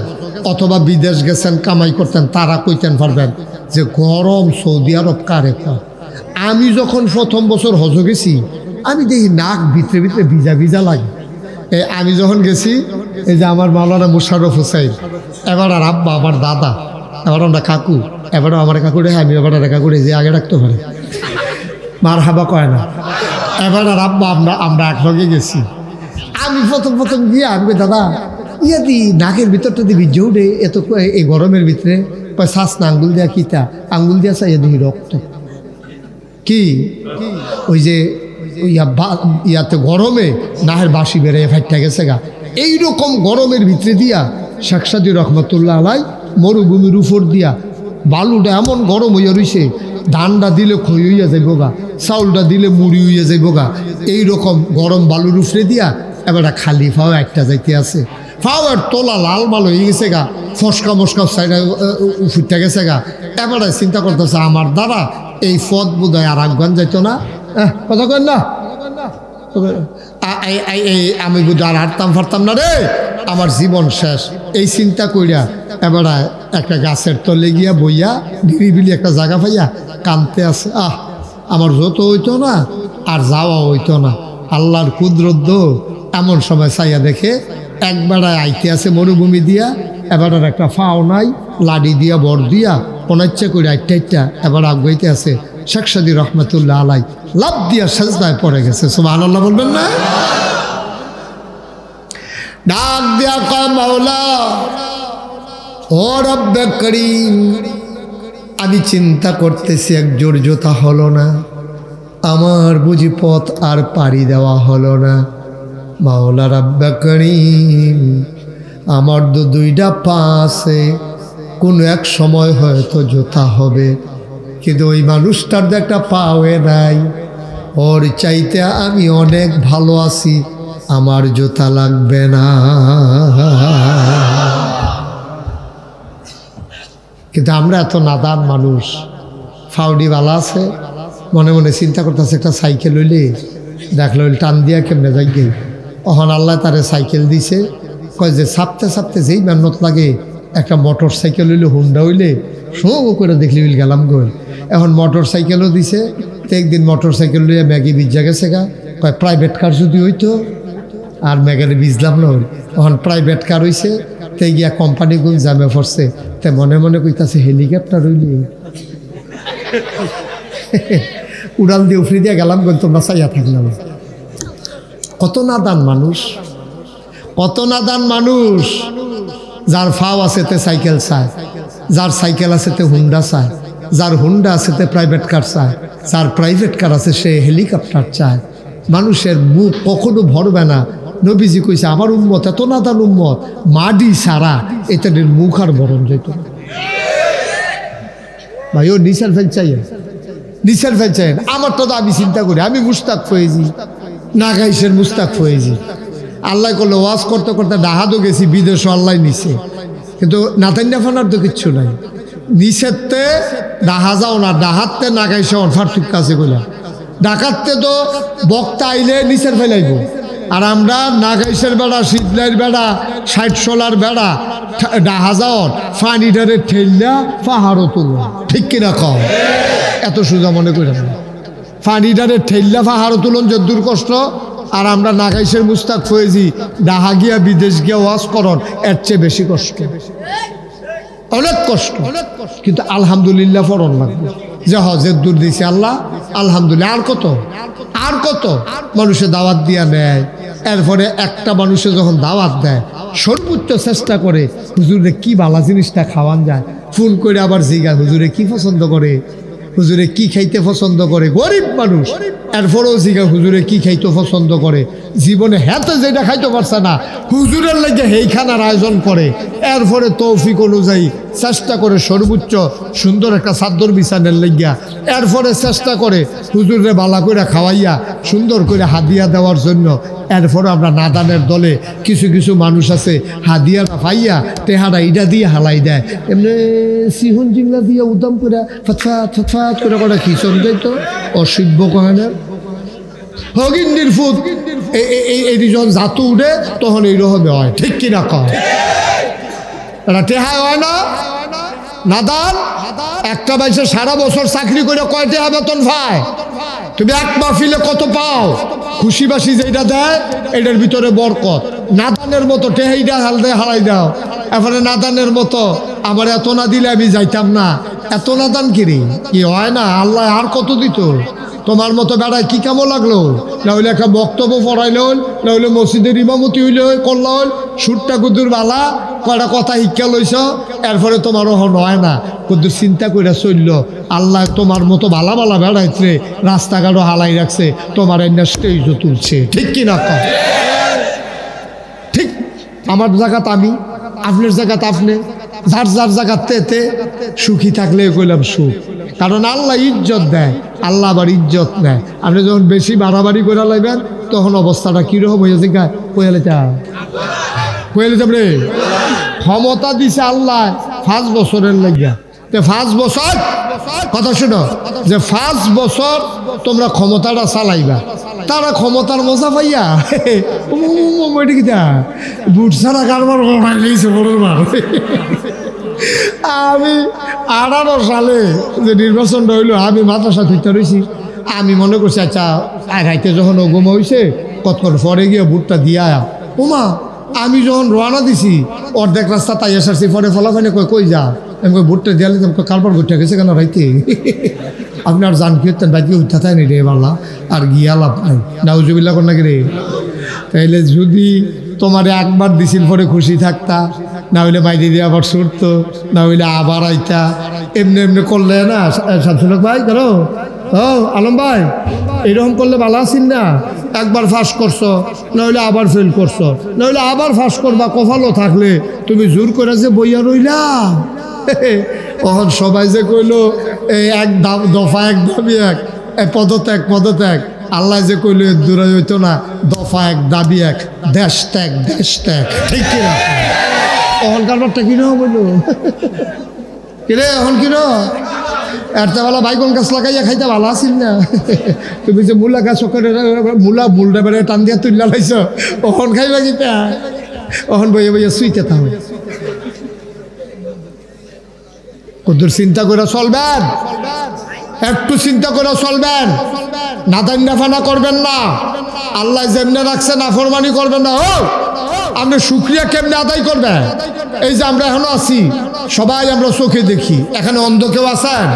অথবা বিদেশ গেছেন কামাই করতেন, তারা কইতেন পারবেন যে গরম সৌদি আরব কারে কয়। আমি যখন প্রথম বছর হজ গেছি, আমি দেখি নাক ভিতরে ভিতরে ভিজা ভিজা লাগে। আমি যখন গেছি, এই যে আমার মাওলানা মুশাররফ হোসাইন, এবার আর আব্বা আমার দাদা, এবার আমরা কাকু, এবারও আমার কাকু রে, আমি এবার কাকু রে যে আগে রাখতে পারে, মার হাবা কয় না। এবার আর আব্বা আমরা একলগে গেছি। আমি প্রথম গিয়ে আমি দাদা ইয়া দি নাকের ভিতরটা দিয়ে ভিজে উঠে এত এই গরমের ভিতরে, শ্বাস না আঙ্গুল দেওয়া কিতা, আঙ্গুল দিয়া চাইয়া দিই রক্ত কি ওই যে ইয়াতে গরমে নাহের বাসি বেড়ে ফাইটটা গেছে গা। এইরকম গরমের ভিতরে দিয়া শেখ সাদী রহমাতুল্লাহ আলাই মরুভূমির উপর দিয়া বালুটা এমন গরম হইয়া রইছে, ধানটা দিলে খই হইয়া যাইব গা, চাউলটা দিলে মুড়ি হইয়া যাইব গা। এইরকম গরম বালুর উফরে দিয়া এবার খালি ফাও একটা যাইতে আছে। ফাও আর তোলা লাল মাল হয়ে গেছে গা, ফসকা মস্কা সাইডে উফুরটা গেছে গা। এবারে চিন্তা করতেছে আমার দ্বারা এই পথ বোধ হয় আর আফগান যাইতো না। কথা কেন না, আমি বুঝি আর হাঁটতাম ফারতাম না রে, আমার জীবন শেষ। এই চিন্তা কইরা এবার একটা গাছের তলে গিয়া বইয়া নিরিবিলি একটা জায়গা পাইয়া কানতে আছে। আমার যত হইতো না আর যাওয়া হইতো না। আল্লাহর কুদরত এমন সময় চাইয়া দেখে একবেড়ায় আইতে আছে মরুভূমি দিয়া, এবার একটা ফাও নাই, লাডি দিয়া বর দিয়া অনাচ্ছা করে আইটা এবার আগাইতে আছে। শেখ সাদী রহমতুল্লাহ আলাই লাভ দিয়া সাজদায় পড়ে গেছে। সুবহানাল্লাহ বলবেন না? ডাক দিয়া কয় মাওলা ও রব্বে করিম, আমি চিন্তা করতেছি এক জোড় জোতা হলো না, আমার বুঝি পথ আর পাড়ি দেওয়া হলো না। মাওলা রব্বে করিম, আমার দুইটা পা আছে, কোনো এক সময় হয়তো জোতা হবে, কিন্তু ওই মানুষটার তো একটা পাওয়ে নাই, ওর চাইতে আমি অনেক ভালো আছি, আমার জুতা লাগবে না। কিন্তু আমরা এত নাদান মানুষ, ফাউডিওয়ালা আছে, মনে মনে চিন্তা করতেছে একটা সাইকেল হইলে দেখলো টান দিয়া কেমনে যাই গে। তখন আল্লাহ তারে সাইকেল দিছে, কয় যে ছাপতে ছাপতে যেই মেহনত লাগে, একটা মোটর সাইকেল হইলে হুন্ডা হইলে শো করে দেখলি গেলাম গোল। এখন মোটর সাইকেলও দিছে, তো একদিন মোটর সাইকেল লইয়া ম্যাগি ভিজা গেছে গা, কয় প্রাইভেট কার যদি হইতো, আর ম্যাগের ভিজলাম না। এখন প্রাইভেট কার হইছে, তে গিয়া কোম্পানি গুণ জামে পড়ছে, তে মনে মনে কইতাছে হেলিকপ্টার হইলে উড়াল দিয়ে উফরি দিয়া গেলাম গোল, তোমরা চাইয়া থাকলাম। কত নাদান মানুষ, কত নাদান মানুষ। যার ফাও আছে তে সাইকেল চায়, যার সাইকেল আছে তে হুন্ডা চায়, যার হুন্ডা আছে তে প্রাইভেট কার চায়, যার প্রাইভেট কার আছে সে হেলিকপ্টার চায়। মানুষের মুখ কখনো ভরবে না। নবীজি কইছে আমার উম্মত এত নাদান উম্মত, মাডি সারা এটাদের মুখ আর ভরণ যেত না। ভাই ও নিশার ফেল চাই, নিশার ফেল চাই। আমারটা তো আমি চিন্তা করি, আমি মুস্তাক ফয়েজি, নাগাইশের মুস্তাক ফয়েজি। আল্লাহ করলে ওয়াজ করতে করতে ডাহাদও গেছি, বিদেশও আল্লাহ নিছে, কিন্তু নাতান্যা ফানার তো কিচ্ছু নাই। নিষেধতে ডাহা যাও না, ডাহাতে নাগাইছে অনফার্থুক কাছে গেলাম। ডাকাততে তো বক্তা আইলে নিচের ফেলাইব, আর আমরা নাগাইশের বেড়া, শীতলাইয়ের বেড়া, 60-16 বেড়া ডাহা যাওয়ার ফানিটারে ঠেললা পাহাড়ও তুল। ঠিক কিনা কম? এত সোজা মনে করি না। ফানিটারে ঠেললা পাহাড়ও তুলন যদ্দুর কষ্ট, আর আমরা নাগাইশের মুস্তাক ফয়েজি ডাহা গিয়া বিদেশ গিয়া ওয়াজ করন এর চেয়ে বেশি কষ্ট, অনেক কষ্ট। কিন্তু আলহামদুলিল্লাহ ফরন লাগবে যে যে দূর দিছে আল্লাহ আলহামদুলিল্লাহ। আর কত, আর কত মানুষে দাওয়াত দিয়া নেয়। এরপরে একটা মানুষে যখন দাওয়াত দেয় সর্বোচ্চ চেষ্টা করে হুজুরে কি ভালো জিনিসটা খাওয়ান যায়, ফোন করে আবার জিগায় হুজুরে কি পছন্দ করে, হুজুরে কি খাইতে পছন্দ করে। গরিব মানুষ, এরপরেও জিগা হুজুরে কি খাইতে পছন্দ করে। জীবনে হেতে যেটা খাইতে পারছে না, হুজুরের লাগে সেই খানার আয়োজন করে। এরপরে তৌফিক অনুযায়ী চেষ্টা করে সর্বোচ্চ সুন্দর একটা চাদর বিছানের লাগিয়া, এরপরে চেষ্টা করে হুজুরে বালা করে খাওয়াইয়া সুন্দর করে হাদিয়া দেওয়ার জন্য। এরপরে আমরা নাদানের দলে কিছু কিছু মানুষ আছে হাদিয়াটা পাইয়া তেহারা ইটা দিয়ে হালাই দেয়, এমনি সিহন জিংলা দিয়ে উদাম করে ফতফাত ফতফাত করে করে খিচন যাইতো অসভ্য কহেনের হগিন্দির ফুট। এই যখন জাতু উঠে তখন এইরকমই হয়। ঠিক কিনা কয়? এটা টেহাই হয় না? নাদান একটা বাইসে সারা বছর চাকরি করে কয় টেহা বেতন পায়? তুমি এক মাহফিলে কত পাও? খুশি বাসি যেটা দেয় এটার ভিতরে বরকত। নাদানের মতো টেহাইটা হাল দিয়ে হারাই দাও। এরপরে নাদানের মতো আমার এত না দিলে আমি যাইতাম না, এত নাদান কিরি কি হয় না? আল্লাহ আর কত দিত? তোমার মতো বেড়ায় কি কেমন লাগলো? না হইলে একটা বক্তব্য পড়াইল, না হইলে মসজিদের ইমামতি হইলে করল, সুরটা কুদ্দুর বালা কয়টা কথা শিক্ষা লইছ, এরপরে তোমারও হয় না। কুদ্দুর চিন্তা করে চলল, আল্লাহ তোমার মতো বালা বালা বেড়াইছে, রাস্তাঘাটও হালাই রাখছে, তোমার এনে স্টেজও তুলছে। ঠিক কিনা? ঠিক আমার জায়গাত আমি, আপনার জায়গাত আপনি, যার যার জায়গাতে সুখী থাকলে কইলাম সুখ, কারণ আল্লাহ ইজ্জত দেয়, আল্লাহ আবার ইজ্জত নেয়। আপনি যখন বেশি বাড়াবাড়ি করে লাগবেন তখন অবস্থাটা কীরকম হয়েছে কইলে রে ক্ষমতা দিছে আল্লাহ 5 বছরের লাগিয়া। তো 5 বছর কথা শুনো, যে 5 বছর তোমরা ক্ষমতাটা চালাইবা, তারা ক্ষমতার মজা পাইয়া বুট ছাড়া কারবার বানাইছে বড় মার। আমি 18 সালে যে নির্বাচনটা হইলো, আমি মাদ্রাসা থইতে রয়েছি। আমি মনে করছি আচ্ছা রাইতে যখন ওগম হয়েছে কতক্ষণ পরে গিয়ে বুটটা দিয়া ওমা, আমি যখন রওনা দিছি অর্ধেক রাস্তা তাই এসেছি, পরে ফলাফানে কই যা, আমি বুটটা দিয়ালে কারবার বুটটা গেছে কেন রাইতে। আপনি আর জান কি হতেন বাইকে উঠা থাকেনি রে বাল্লা, আর গিয়া লাভ নাই, নাউজুবিল্লাহ কর নাকি রে। তাইলে যদি তোমার একবার দিছিল পরে খুশি থাকতা, না হইলে বাইরে দিয়ে আবার ছুটতো, না হইলে আবার আইতা, এমনি এমনি করলে না। শামসুলক ভাই ধরো, ও আলম ভাই, এরকম করলে ভালো আছেন না। একবার ফাঁস করছো, নইলে আবার ফেল করছো, নইলে আবার ফাঁস করবা, কপালও থাকলে তুমি জোর করে যে বইয়া রইলা। তখন সবাই যে কইলো এই এক দফা এক দাবি এক, পদত্যাগ। আল্লাহ যে কইলো এর দূরে হইতো না, দফা এক দাবি এক, দেশ ত্যাগ। ঠিক কিনা? অহন কারবারটা কিনো বললো কিরে, এখন কিনো এরতেবেলা বাইকন গাছ লাগাইয়া খাইতে ভালো আসিল না। তুমি যে মূলা গাছ মূলটা বেড়ে টান দিয়া তুললা লাইছ, ওখন খাইবা কিতা, ওখন বইয়া সুইতে থাকো। কদ্দুর চিন্তা করে চলবেন, একটু চিন্তা করে চলবেন, নাদান নাফানা করবেন না। আল্লাহ যেমনে রাখছে নাফরমানি করবেন না। ও আপনি শুকরিয়া কেমনে আদায় করবেন? এই যে আমরা এখনো আছি, সবাই আমরা চোখে দেখি, এখানে অন্ধ কেউ আছেন?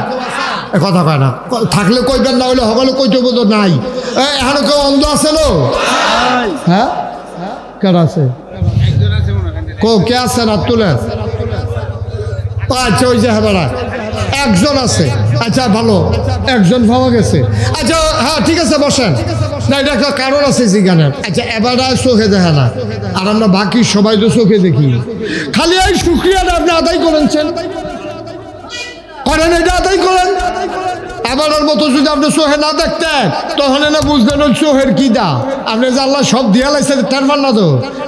কথা কয় না, থাকলে কইবেন, না হলে সকলে কইতে বোধ নাই। এখনো কেউ অন্ধ আছে নো? হ্যাঁ কেন আছে? কে আছে না তুলে? আচ্ছা ওই যে হ্যাঁ একজন আছে, আচ্ছা ভালো, একজন পাওয়া গেছে। আচ্ছা হ্যাঁ ঠিক আছে বসেন, না এটা একটা কারণ আছে জিজ্ঞানের। আচ্ছা এবার চোখে দেখে না, আর আমরা বাকি সবাই তো চোখে দেখি। খালি এই শুক্রিয়াটা আপনি আদায় করেছেন, করেন, এটা আদায় করেন। এবারের মতো যদি আপনি চোখে না দেখতেন তখন না বুঝতেন চোখের কি দা। আপনি যে আল্লাহ সব দিয়া লাইছে তার মান না তো,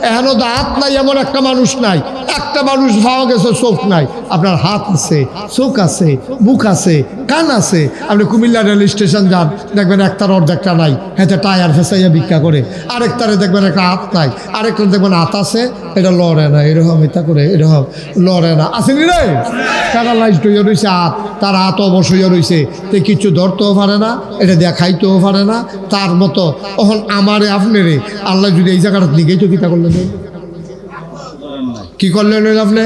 এখনো তো হাত নাই এমন একটা মানুষ নাই, একটা মানুষ পাওয়া গেছে চোখ নাই। আপনার হাত আছে, চোখ আছে, মুখ আছে, কান আছে। আপনি কুমিল্লা রেল স্টেশন যান, দেখবেন একটার অর্ধেকটা নাই, হেঁটে টায়ার ফেসাইয়া ভিক্ষা করে। আরেকটারে দেখবেন একটা হাত নাই, আরেকটার দেখবেন হাত আছে, এটা লড়ে না, এরকম এটা করে এরকম লড়ে না। আসেনি রে, প্যারালাইজড হইয়া রয়েছে হাত, তার হাত অবশ্যই রয়েছে, তো কিছু ধরতেও পারে না, এটা দিয়ে খাইতেও পারে না। তার মতো এখন আমারে আপনারে আল্লাহ যদি এই জায়গাটা দিকেই তো কিতা করলেন, কি করলেন আপনি?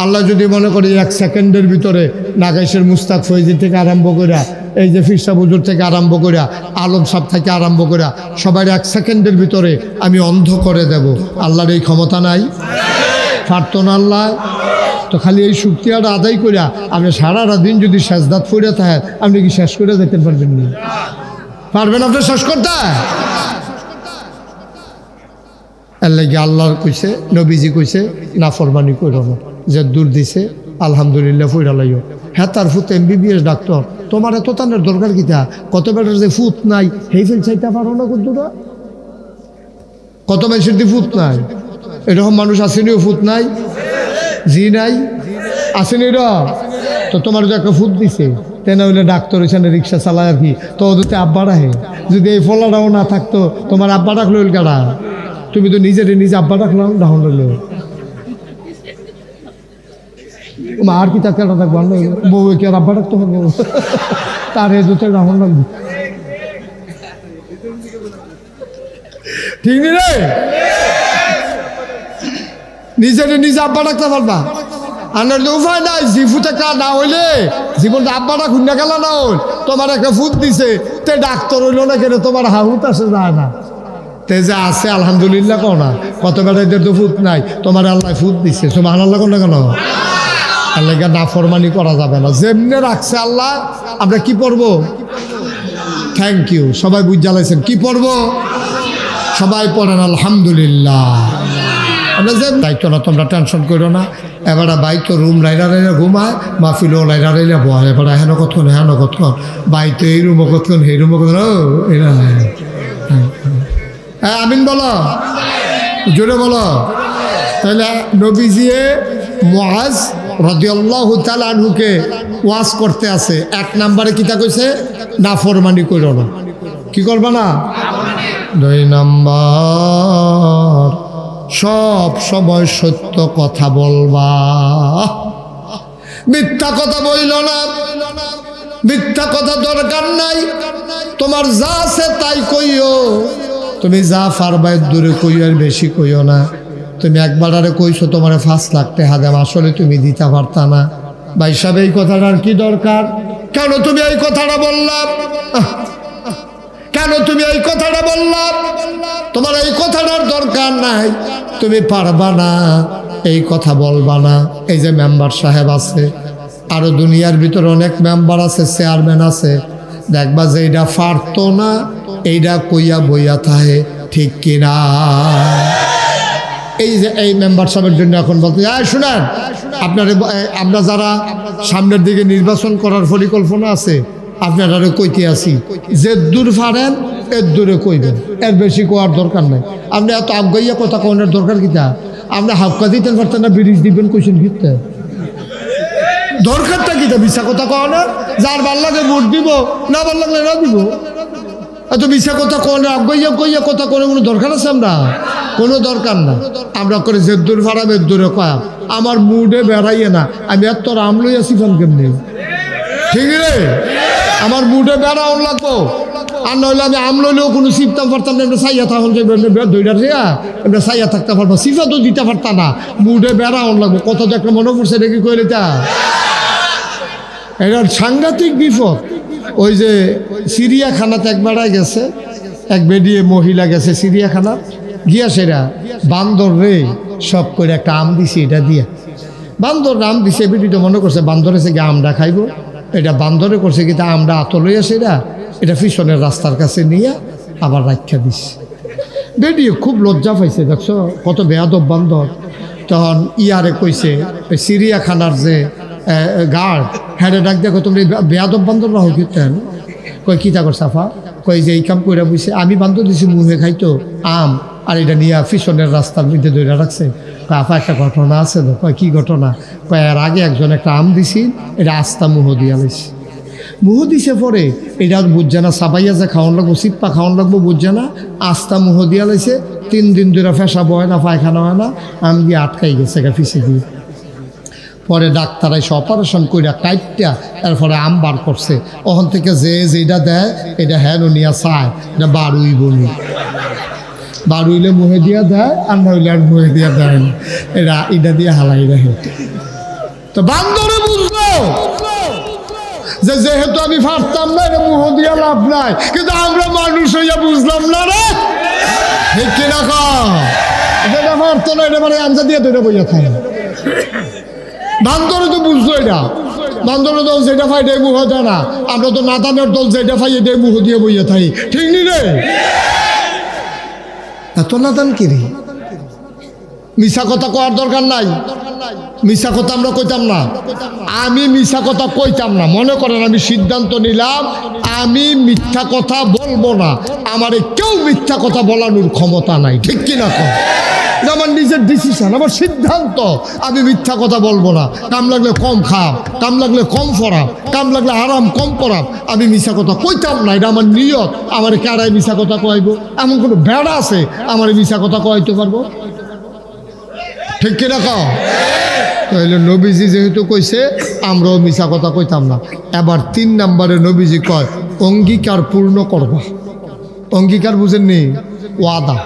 আল্লাহ যদি মনে করি 1 সেকেন্ডের ভিতরে নাগাইশের মুস্তাক ফৈজি থেকে আরম্ভ করিয়া, এই যে ফিরসা বুজুর থেকে আরম্ভ করিয়া, আলম সাহেব থেকে আরম্ভ করিয়া, সবাই 1 সেকেন্ডের ভিতরে আমি অন্ধ করে দেব, আল্লাহর এই ক্ষমতা নাই? পারতো না আল্লাহ? তো খালি এই শুক্রিয়াটা আদায় করিয়া আপনি সারাটা দিন যদি সেজদাত পড়ে থাকেন, আপনি কি শেষ করে যেতে পারবেন না? পারবেন আপনি শেষ করতে? এর লাগে আল্লাহর কইছে, নবীজি কইছে নাফরমানি করো না। যে দূর দিছে আলহামদুলিল্লাহ ফুইরা লাইও। হ্যাঁ তার ফুত MBBS ডাক্তার, তোমার এত তানের দরকার কিতা? কত বেটার যে ফুত নাই সেই ফেল চাইতে পারো না কদ্দুরা? কত মানুষের দিয়ে ফুত নাই? এরকম মানুষ আসেনিও ফুত নাই, জি নাই, আসেনি রা। তো তোমার যে একটা ফুট দিছে, তেনা হইলে ডাক্তার ওইখানে রিক্সা চালায় আর কি, তো ওদেরতে আব্বা রাখে। যদি এই ফলাটাও না থাকতো, তোমার আব্বা ডাকলো কারা? তুমি তো নিজে আব্বা ডাকলাম, ডাহন রইল আর কি তাকে ডাকবো, বউ কি আর আব্বা ডাকতে পারবো? তার এ দুটো ডাহন লাগবে, ঠিক নি রে? নিজে আব্বা ডাকতে পারবা? আনার উপায় নাই, জিফু থেকে না হইলে জীবনটা আব্বাটা খুঁজে গেল না হল। তোমার একটা ফুট দিছে, তে ডাক্তার হইলো না কেন? তোমার হাহুত আসে যায় না, তে যে আছে আলহামদুলিল্লাহ কো না। কত বেড়াইদের তো ফুট নাই, তোমার আল্লাহ ফুট দিছে, তোমার আল্লাহ কোন না কেন? আল্লাহ নাফরমানি করা যাবে না, যেমনে রাখছে আল্লাহ। আমরা কি পড়বো? থ্যাংক ইউ, সবাই বুঝ জ্বালাইছেন। কি পড়বো? সবাই পড়েন আলহামদুলিল্লাহ। আমরা যে দায়িত্ব না, তোমরা টেনশন করো না। এবার বাই তো রুম লাইরা লাইরা ঘুমায়, মাহফিলও লাইরা লাইরা বয়। এবার হেন কতক্ষণ হেন কতক্ষণ, বাই তো এই রুমও কতক্ষণ এই রুমও কতক্ষণ। ও এরা হ্যাঁ আমিন বলো, জোরে বলো। তাহলে নবীজিয়ে মুআজ রাদিয়াল্লাহু তাআলা আনহুকে ওয়াজ করতে আছে। 1 নম্বরে কিতা কইছে? নাফরমানি করো না। কি করবা না? 2 নম্বর, সব সময় সত্য কথা বলবা, মিথ্যা কথা বইল না। মিথ্যা কথা দরকার নাই, তোমার যা আছে তাই কইও। তুমি যা পারবা দূরে কইও, আর বেশি কইও না। তুমি একবার আরে কইছো তোমার 5 লাখ টাকা দেব, আসলে তুমি দিতে পারতা না। ভাই সাহেব এই কথাটার কি দরকার? কেন তুমি এই কথাটা বললাম? কেন তুমি এই কথাটা বললাম? তোমার এই কথাটার দরকার নাই, তুমি পারবা না, এই কথা বলবা না। এই যে মেম্বার সাহেব আছে, আরো দুনিয়ার ভিতরে অনেক মেম্বার আছে, চেয়ারম্যান আছে, দেখবা যে এইটা পারতো না, এইটা কইয়া বইয়া থাকে, ঠিক কিনা? এই যে এই মেম্বার সাহেবের জন্য এখন বলতে শুনেন, আপনার আমরা যারা সামনের দিকে নির্বাচন করার পরিকল্পনা আছে, আপনারা কইতে আসি যে দূর পারেন এর দূরে কইবেন, এর বেশি কোয়ার দরকার নাই। আপনি এত আগাইয়া কথা কনের দরকার কিতা? আপনি হাফকা দিতেন পারতেন না, ব্রিজ দিবেন কইছেন কিতা? দরকারটা কিতা? মিশা কথা কনের, যার ভাল লাগে ভোট দিব, না ভাল লাগলে না দিব। এত মিশা কথা কনের আগাইয়া কইয়া কথা করে কোনো দরকার আছে? আমরা কোনো দরকার না। আমরা করে যে দূর ফারাম এর দূরে কয়া, আমার মুডে বেড়াইয়ে না। আমি এত রাম লইয়া সিফান কেমনি? ঠিক রে, আমার মুডে বেড়াও লাগবো। আর নইলে আমি আম লইলেও কোনো সিফতাম পারতাম না। আমরা সাইয়া থাকুন দইটা রেয়া, আমরা সাইয়া থাকতে পারবো, সিফা তো দিতে পারতাম না। মুডে বেড়াও লাগবো। কত যে একটা মনে পড়ছে দেখি কইলে তা এটার সাংঘাতিক বিপদ। ওই যে চিড়িয়াখানাতে এক বেড়ায় গেছে, এক বেডিয়ে মহিলা গেছে চিড়িয়াখানা গিয়া, সেরা বান্দর রে সব করে একটা আম দিছি, এটা দিয়া বান্দর আম দিছে। বেটি তো মনে করছে বান্দর এসে গিয়ে আমটা খাইব, এটা বান্দরে করছে কি তা আমরা আতলে আসে এটা পিছনের রাস্তার কাছে নিয়ে আবার রাখা দিছে। বেটি খুব লজ্জা পাইছে, দেখছো কত বেয়াদব বান্দর। তখন ইয়ারে কইছে ওই চিড়িয়াখানার যে গার্ড, হ্যাঁ ডাক দেখো তুমি বেয়াদব বান্দর না হইতেন। কই কিতা কর সাফা? কই যে এই কাম করে বুঝছে, আমি বান্দর দিছি মুহে খাইতো আম, আর এটা নিয়ে পিছনের রাস্তার মধ্যে ধরে রাখছে। আফা একটা ঘটনা আছে তো। কয় কি ঘটনা? কয় এর আগে একজন একটা আম দিছি, এটা আস্তা মুহ দিয়া লাইছে। মুহ দিছে পরে এটা বুঝছে না, সাবাইয়া যে খাওয়ান লাগবো, সিপ্পা খাওয়ান লাগবো বুঝছে না, আস্তা মুহ দিয়া লাইছে। 3 দিন ধরে পেশাব হয় না, পায়খানা হয় না, আম গিয়ে আটকাই গেছে পিছিয়ে দিয়ে। পরে ডাক্তার এসে অপারেশন কইরা কাইটটা এরপরে আম বার করছে। ওখান থেকে যে যেটা দেয় এটা হ্যাঁ নিয়া চায়, এটা বারুই বলি, বারুইলে মুহে দিয়া দেয়, আর নইলে আর মুহে দিয়া দেয় না, এটা দিয়ে হালাই রাখে। তো বান্দরে বুঝলো যে যেহেতু আমি পারতাম না, এটা মুহ দিয়া লাভ নাই, কিন্তু আমরা মানুষ হইয়া বুঝলাম না রে, ঠিক কিনা? এটা পারতো না, এটা মানে আঞ্জা দিয়ে তো এটা বইয়া থাকে। বান্দরে তো বুঝলো, এটা বান্দরের দল যেটা পাই এটাই মুহ দেয় না। আমরা তো নাদানের দল যেটা পাই এটাই মুহ দিয়ে বইয়া থাকি, ঠিক নি রে? এত নাদান কিরি, মিশা কথা কওয়ার দরকার নাই। মিশা কথা আমরা কইতাম না। আমি মিশা কথা কইতাম না। মনে করেন আমি সিদ্ধান্ত নিলাম আমি মিথ্যা কথা বলবো না, আমার কেউ মিথ্যা কথা বলানোর ক্ষমতা নাই, ঠিক কিনা? আমার নিজের ডিসিশন, আমার সিদ্ধান্ত, আমি মিথ্যা কথা বলবো না। কাম লাগলে কম খাম, কাম লাগলে কম ফরাম, কাম লাগলে আরাম কম করাম, আমি মিশা কথা কইতাম না। এটা আমার নিয়ত। আমার কারাই মিশা কথা কইব? এমন কোনো বেড়া আছে আমার মিশা কথা কইতে পারবো? ঠিক কিনা? তাহলে নবীজি যেহেতু কইছে আমরাও মিশা কথা কইতাম না। এবার 3 নম্বরে নবীজি কয় অঙ্গীকার পূর্ণ করবা। অঙ্গীকার বুঝেননি? ওয়াদা।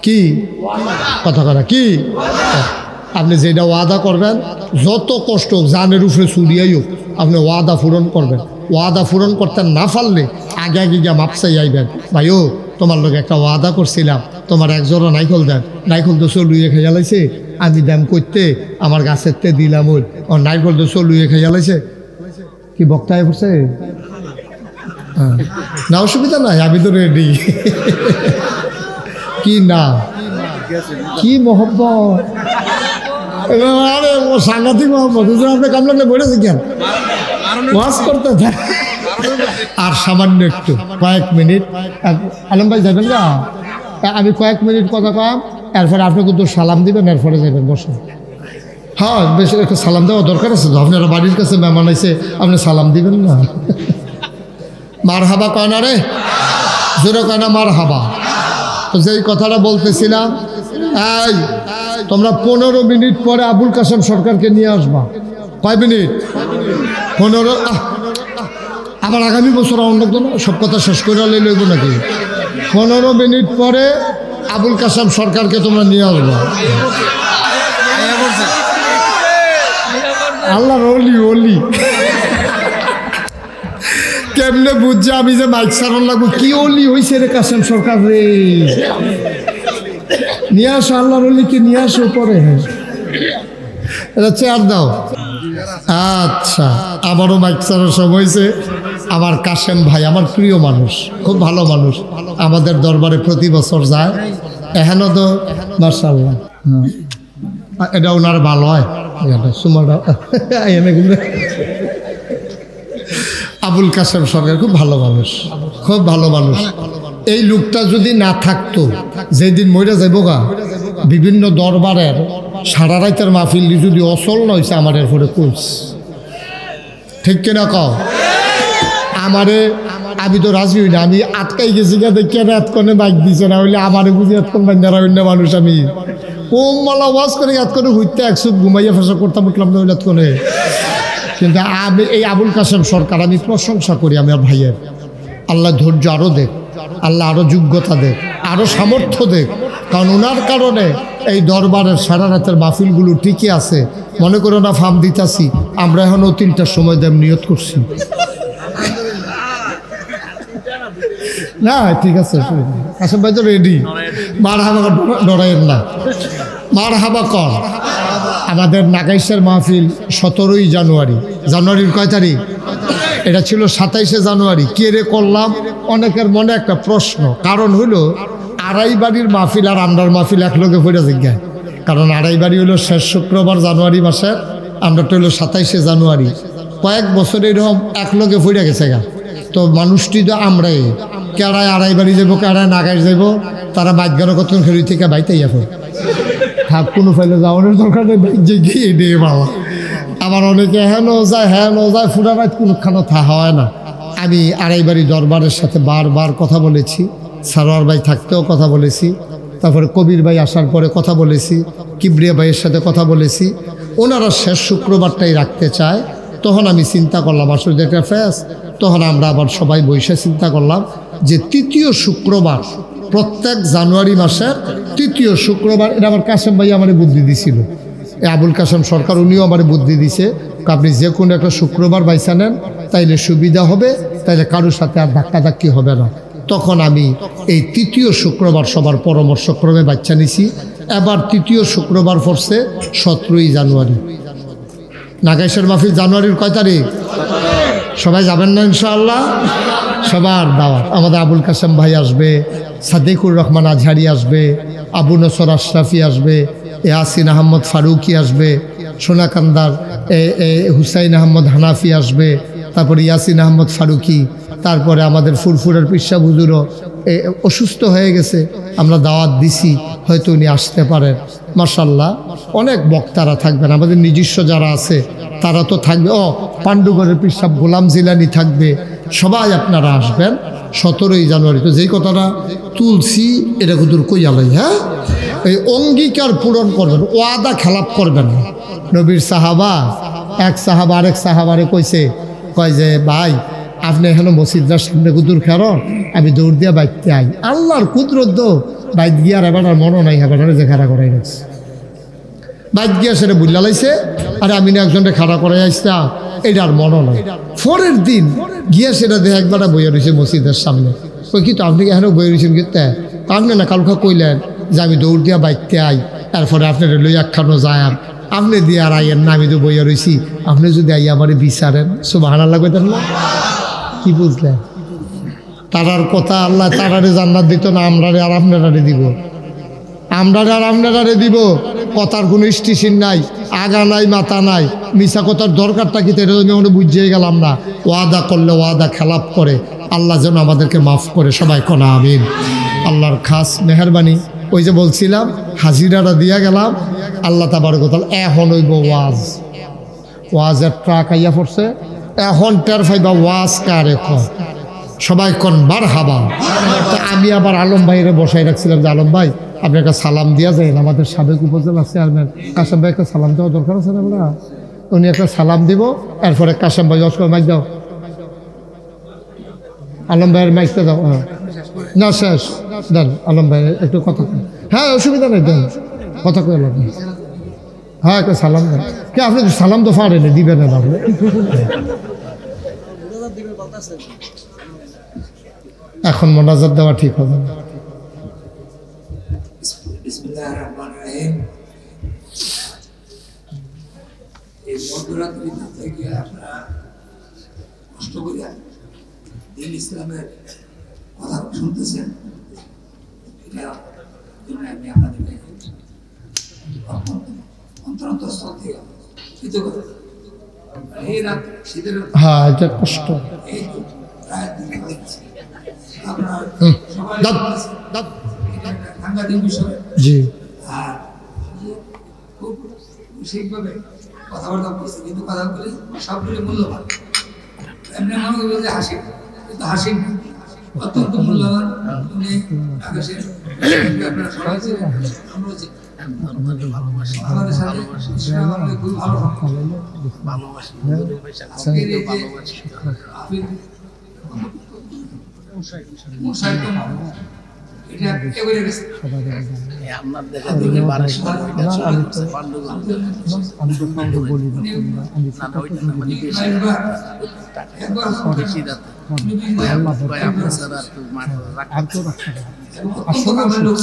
কি কথা করা? কি আপনি যেটা ওয়াদা করবেন, যত কষ্ট হোক, জানের উপরে চুরিয়াই হোক, আপনি ওয়াদা পূরণ করবেন। ওয়াদা পূরণ করতে না পারলে আগে আগে গিয়ে মাপসাই আইবেন, ভাই ও তোমার লোক একটা ওয়াদা করছিলাম, তোমার একজোড়া নাইকল দেন, নাইকল তো চলুয়ে খেয়ে লাইছে, আমি দাম করতে আমার গাছের তে দিলাম, ওই ও নাইকল তো চলুয়ে খেয়ে লাইছে। কি বক্তায় পড়ছে? না অসুবিধা নাই, আমি তো রেডি। কি না কি মোহব্বত, আরে ও সাংঘাতিক মোহব্বত। আপনি কামলাকে বলেছে কেন ওয়াজ করতে থাক। আর সামান্য একটু কয়েক মিনিট আলম ভাই যাবেন না, আমি কয়েক মিনিট কথা কম, এরপরে আপনি কিন্তু সালাম দিবেন, এরপরে যাবেন বসে। হ্যাঁ বেশি একটা সালাম দেওয়া দরকার আছে তো, আপনারা বাড়ির কাছে মেহমান আইছে, আপনি সালাম দিবেন না? মার হাবা কয় না রে, জোরে কয় না মার হাবা। তো যেই কথাটা বলতেছিলাম, এই তোমরা 15 মিনিট পরে আবুল কাসেম সরকারকে নিয়ে আসবা। কয় মিনিট? 15। আবার আগামী বছর অন্য সব কথা শেষ করে লইব নাকি? 15 মিনিট পরে আবুল কাসেম সরকারকে তোমরা নিয়ে আসবা। আল্লাহর ওলি ওলি কেমনে বুঝছে আমি যে মাইক সারান লাগবো? কি ওলি হয়েছে রে কাসেম সরকার রে, নিয়ে আসো আল্লাহর ওলিকে নিয়ে আসো পরে। এটা চেয়ার দাও। আচ্ছা আমারও মাইক সারার সময় হয়েছে। আমার কাসেম ভাই আমার প্রিয় মানুষ, খুব ভালো মানুষ, আমাদের দরবারে প্রতি বছর যায়। এখানে তো মাশাআল্লাহ, এটা ওনার ভালো হয়। আবুল কাসেম সরকার খুব ভালো মানুষ, খুব ভালো মানুষ। এই লোকটা যদি না থাকতো, যেদিন মরে যাবো গা, বিভিন্ন দরবারের সারা রাতের মাহফিল যদি অচল নয়ছে আমার এরপরে কইস, ঠিক কিনা কও? আমারে আমি তো রাজি হই না, আমি আটকাই গেছি গা, দেখে এতক্ষণে বাইক দিছে না হইলে আমারে বুঝি এতক্ষণ বান্ধারা অন্য মানুষ। আমি কম মালা ওয়াজ করে এতক্ষণে হইতে একশো ঘুমাইয়া ফেসা করতাম, উঠলাম না হইলে এতক্ষণে। কিন্তু আমি এই আবুল কাসেম সরকার আমি প্রশংসা করি আমার ভাইয়ের। আল্লাহ ধৈর্য আরও দেখ, আল্লাহ আরও যোগ্যতা দেখ, আরও সামর্থ্য দেখ, কারণ ওনার কারণে এই দরবারের সারা রাতের মাহফিলগুলো ঠিকই আছে। মনে করো না ফার্ম দিতাছি, আমরা এখনও 3টার সময় দেব নিয়ত করছি। না ঠিক আছে, কাসেম ভাই তো রেডি। মার হাবা ডরাইয়ের না, মার হাবা কর। আমাদের নাগাইশের মাহফিল 17ই জানুয়ারি, জানুয়ারির কয় তারিখ? এটা ছিল 27শে জানুয়ারি। কে রে করলাম? অনেকের মনে একটা প্রশ্ন, কারণ হলো আড়াই বাড়ির মাহফিল আর আমরার মাহফিল এক লোকে পড়ে জিজ্ঞায়। কারণ আড়াই বাড়ি হলো শেষ শুক্রবার জানুয়ারি মাসের, আমরাটা হলো 27শে জানুয়ারি। কয়েক বছর এরকম এক লোকে পড়ে গেছে গা। তো মানুষটি তো আমরাই, কেড়ায় আড়াই বাড়ি যাবো, কেড়ায় নাগাইশ যাবো, তারা বাইকগানো কতক্ষণ খেলি থেকে বাইতেই এখন থাক, কোনো ফাইলে যাওয়ানোর দরকার নেই, বাইক যে গিয়ে দিয়ে বাবা। আবার অনেকে হেন যায় ফুরা রাত কোনোখানো হয় না। আমি আড়াই বাড়ি দরবারের সাথে বারবার কথা বলেছি, সারোয়ার ভাই থাকতেও কথা বলেছি, তারপরে কবির ভাই আসার পরে কথা বলেছি, কিবরিয়া ভাইয়ের সাথে কথা বলেছি। ওনারা শেষ শুক্রবারটাই রাখতে চায়। তখন আমি চিন্তা করলাম আসলে একটা ফেস, তখন আমরা আবার সবাই বসে চিন্তা করলাম যে 3য় শুক্রবার, প্রত্যেক জানুয়ারি মাসের 3য় শুক্রবার, এটা আমার কাসেম ভাই আমার বুদ্ধি দিছিল, আবুল কাসেম সরকার উনিও আমার বুদ্ধি দিছে, আপনি যে কোনো একটা শুক্রবার বাইসা নেন তাইলে সুবিধা হবে, তাইলে কারোর সাথে আর ধাক্কাধাক্কি হবে না। তখন আমি এই 3য় শুক্রবার সবার পরামর্শক্রমে বাচ্চা নিছি। এবার 3য় শুক্রবার পড়ছে 17ই জানুয়ারি। নাগাইশের মাহফিল জানুয়ারির কয় তারিখ? সবাই যাবেন না ইনশাআল্লাহ? সবার দাওয়াত। আমাদের আবুল কাসেম ভাই আসবে, সাদিকুর রহমান আজহারি আসবে, আবু নসর আশরাফি আসবে, ইয়াসিন আহমদ ফারুকি আসবে, সোনাকান্দার হুসাইন আহমদ হানাফি আসবে, তারপরে ইয়াসিন আহমদ ফারুকি, তারপরে আমাদের ফুরফুরের পিসা হুজুরও অসুস্থ হয়ে গেছে, আমরা দাওয়াত দিছি, হয়তো উনি আসতে পারেন। মাশাআল্লাহ অনেক বক্তারা থাকবেন, আমাদের নিজস্ব যারা আছে তারা তো থাকবে। পাণ্ডুগড়ের পিসাব গোলাম জিলানি থাকবে, সবাই আপনারা আসবেন 17ই জানুয়ারি। তো যেই কথাটা তুলছি এটা কুদুর কইয়ালাই, হ্যাঁ এই অঙ্গীকার পূরণ করবেন, ওয়াদা খেলাপ করবেন না। নবীর সাহাবা, এক সাহাবা আরেক সাহাবারে কইছে, কয় যে ভাই আপনি এখনো মসজিদটার সামনে কুদুর খেরন, আমি দৌড় দিয়া বাইতে আই। আল্লাহর কুদরত বাইত গিয়ার এবার আর মনও নাই, এবার যে খাড়া করাই গেছে বাইত গিয়া সেটা বুঝলা লাইছে, আর আমি না একজনটা খাড়া করাই আসতা, এটা আর মনও নাই। পরের দিন গিয়া সেটা দেখে একবার বইয়া রয়েছে মসজিদের সামনে। ওই কিন্তু আপনি এখনো বইয়া রয়েছেন কিন্তু আপনি না কালকা কইলেন যে আমি দৌড় দিয়া বাইতে আই, তারপরে আপনার লই একখানো যায়, আপনি দিয়ে আর আইয়েন না, আমি তো বইয়া রয়েছি, আপনি যদি আই আমার বিচারেন। সুবহানাল্লাহ কইতেন না? কি বুঝলেন? তারার কথা আল্লাহ তারারে জান্নাত দিত না, আমরারে আর আপনারে দিব। আমরারে দিব, কথার কোনো স্টেশন নাই, আগা নাই মাথা নাই, মিশা কথার দরকারটা কি এটা আমি বুঝিয়ে গেলাম না। ওয়াদা করলে ওয়াদা খেলাপ করে, আল্লাহ যেন আমাদেরকে মাফ করে, সবাই কোনা আমিন। আল্লাহর খাস মেহরবানি, ওই যে বলছিলাম হাজিরাটা দিয়া গেলাম, আল্লাহ তাবারক ওয়া তাআলা এখন হইব ওয়াজের ট্রাক আইয়া পড়ছে, এখন টের ফাইবা ওয়াজ কারে কয়, সবাই কোন মারহাবা। তা আমি আবার আলম ভাইরে বসাই রাখছিলাম যে আলম ভাই আপনি একটা সালাম দিয়া যায়, আমাদের সাবেক উপজেলা চেয়ারম্যান কাশেম ভাই একটা সালাম দেওয়া দরকার আছে না, আমরা উনি একটা সালাম দিব, এরপরে কাশেম ভাই অস্কর মাইক দাও, আলম ভাইয়ের মাইকটা দাও। হ্যাঁ না শেষ দেন আলম ভাই একটু কথা, হ্যাঁ অসুবিধা নেই দেন কথা কয়ে লাগবে। হ্যাঁ একটা সালাম দেন, কে আপনি সালাম তো পারেন দিবেন না আপনি। এখন মোনাজাত দেওয়া ঠিক হবে না। বিসমিল্লাহির রহমানির রহিম। এই মধ্যরাত্রি থেকে আপনারা কষ্ট করে দিন ইসলামের কথা শুনতেছেন, এটা আমি আপনাদেরকে অন্তরস্থল থেকে কৃতজ্ঞতা। এই রাত শীতের, হ্যাঁ এটা কষ্ট। এই প্রায় দিন হচ্ছে আপনারা সবাই সাংঘাতিক বিষয়। জি আর খুব ঠিকভাবে কথাবার্তা বলছে, কিন্তু কথাগুলি সবগুলি মূল্যবান। এমনি মনে করবে যে হাসি, কিন্তু হাসি না, অত্যন্ত মূল্যবান। উনি আকাশের আপনারা সবাই ছিলেন, আমরাও ছিলাম। আমাদের সাথে আমাদের খুব ভালো আজকের এই যে আপিল মশাই তো এটা এবারে গেছে আপনার দেখা দেখি বারের বেশি রাতে আপনার স্যার আর আমার লোক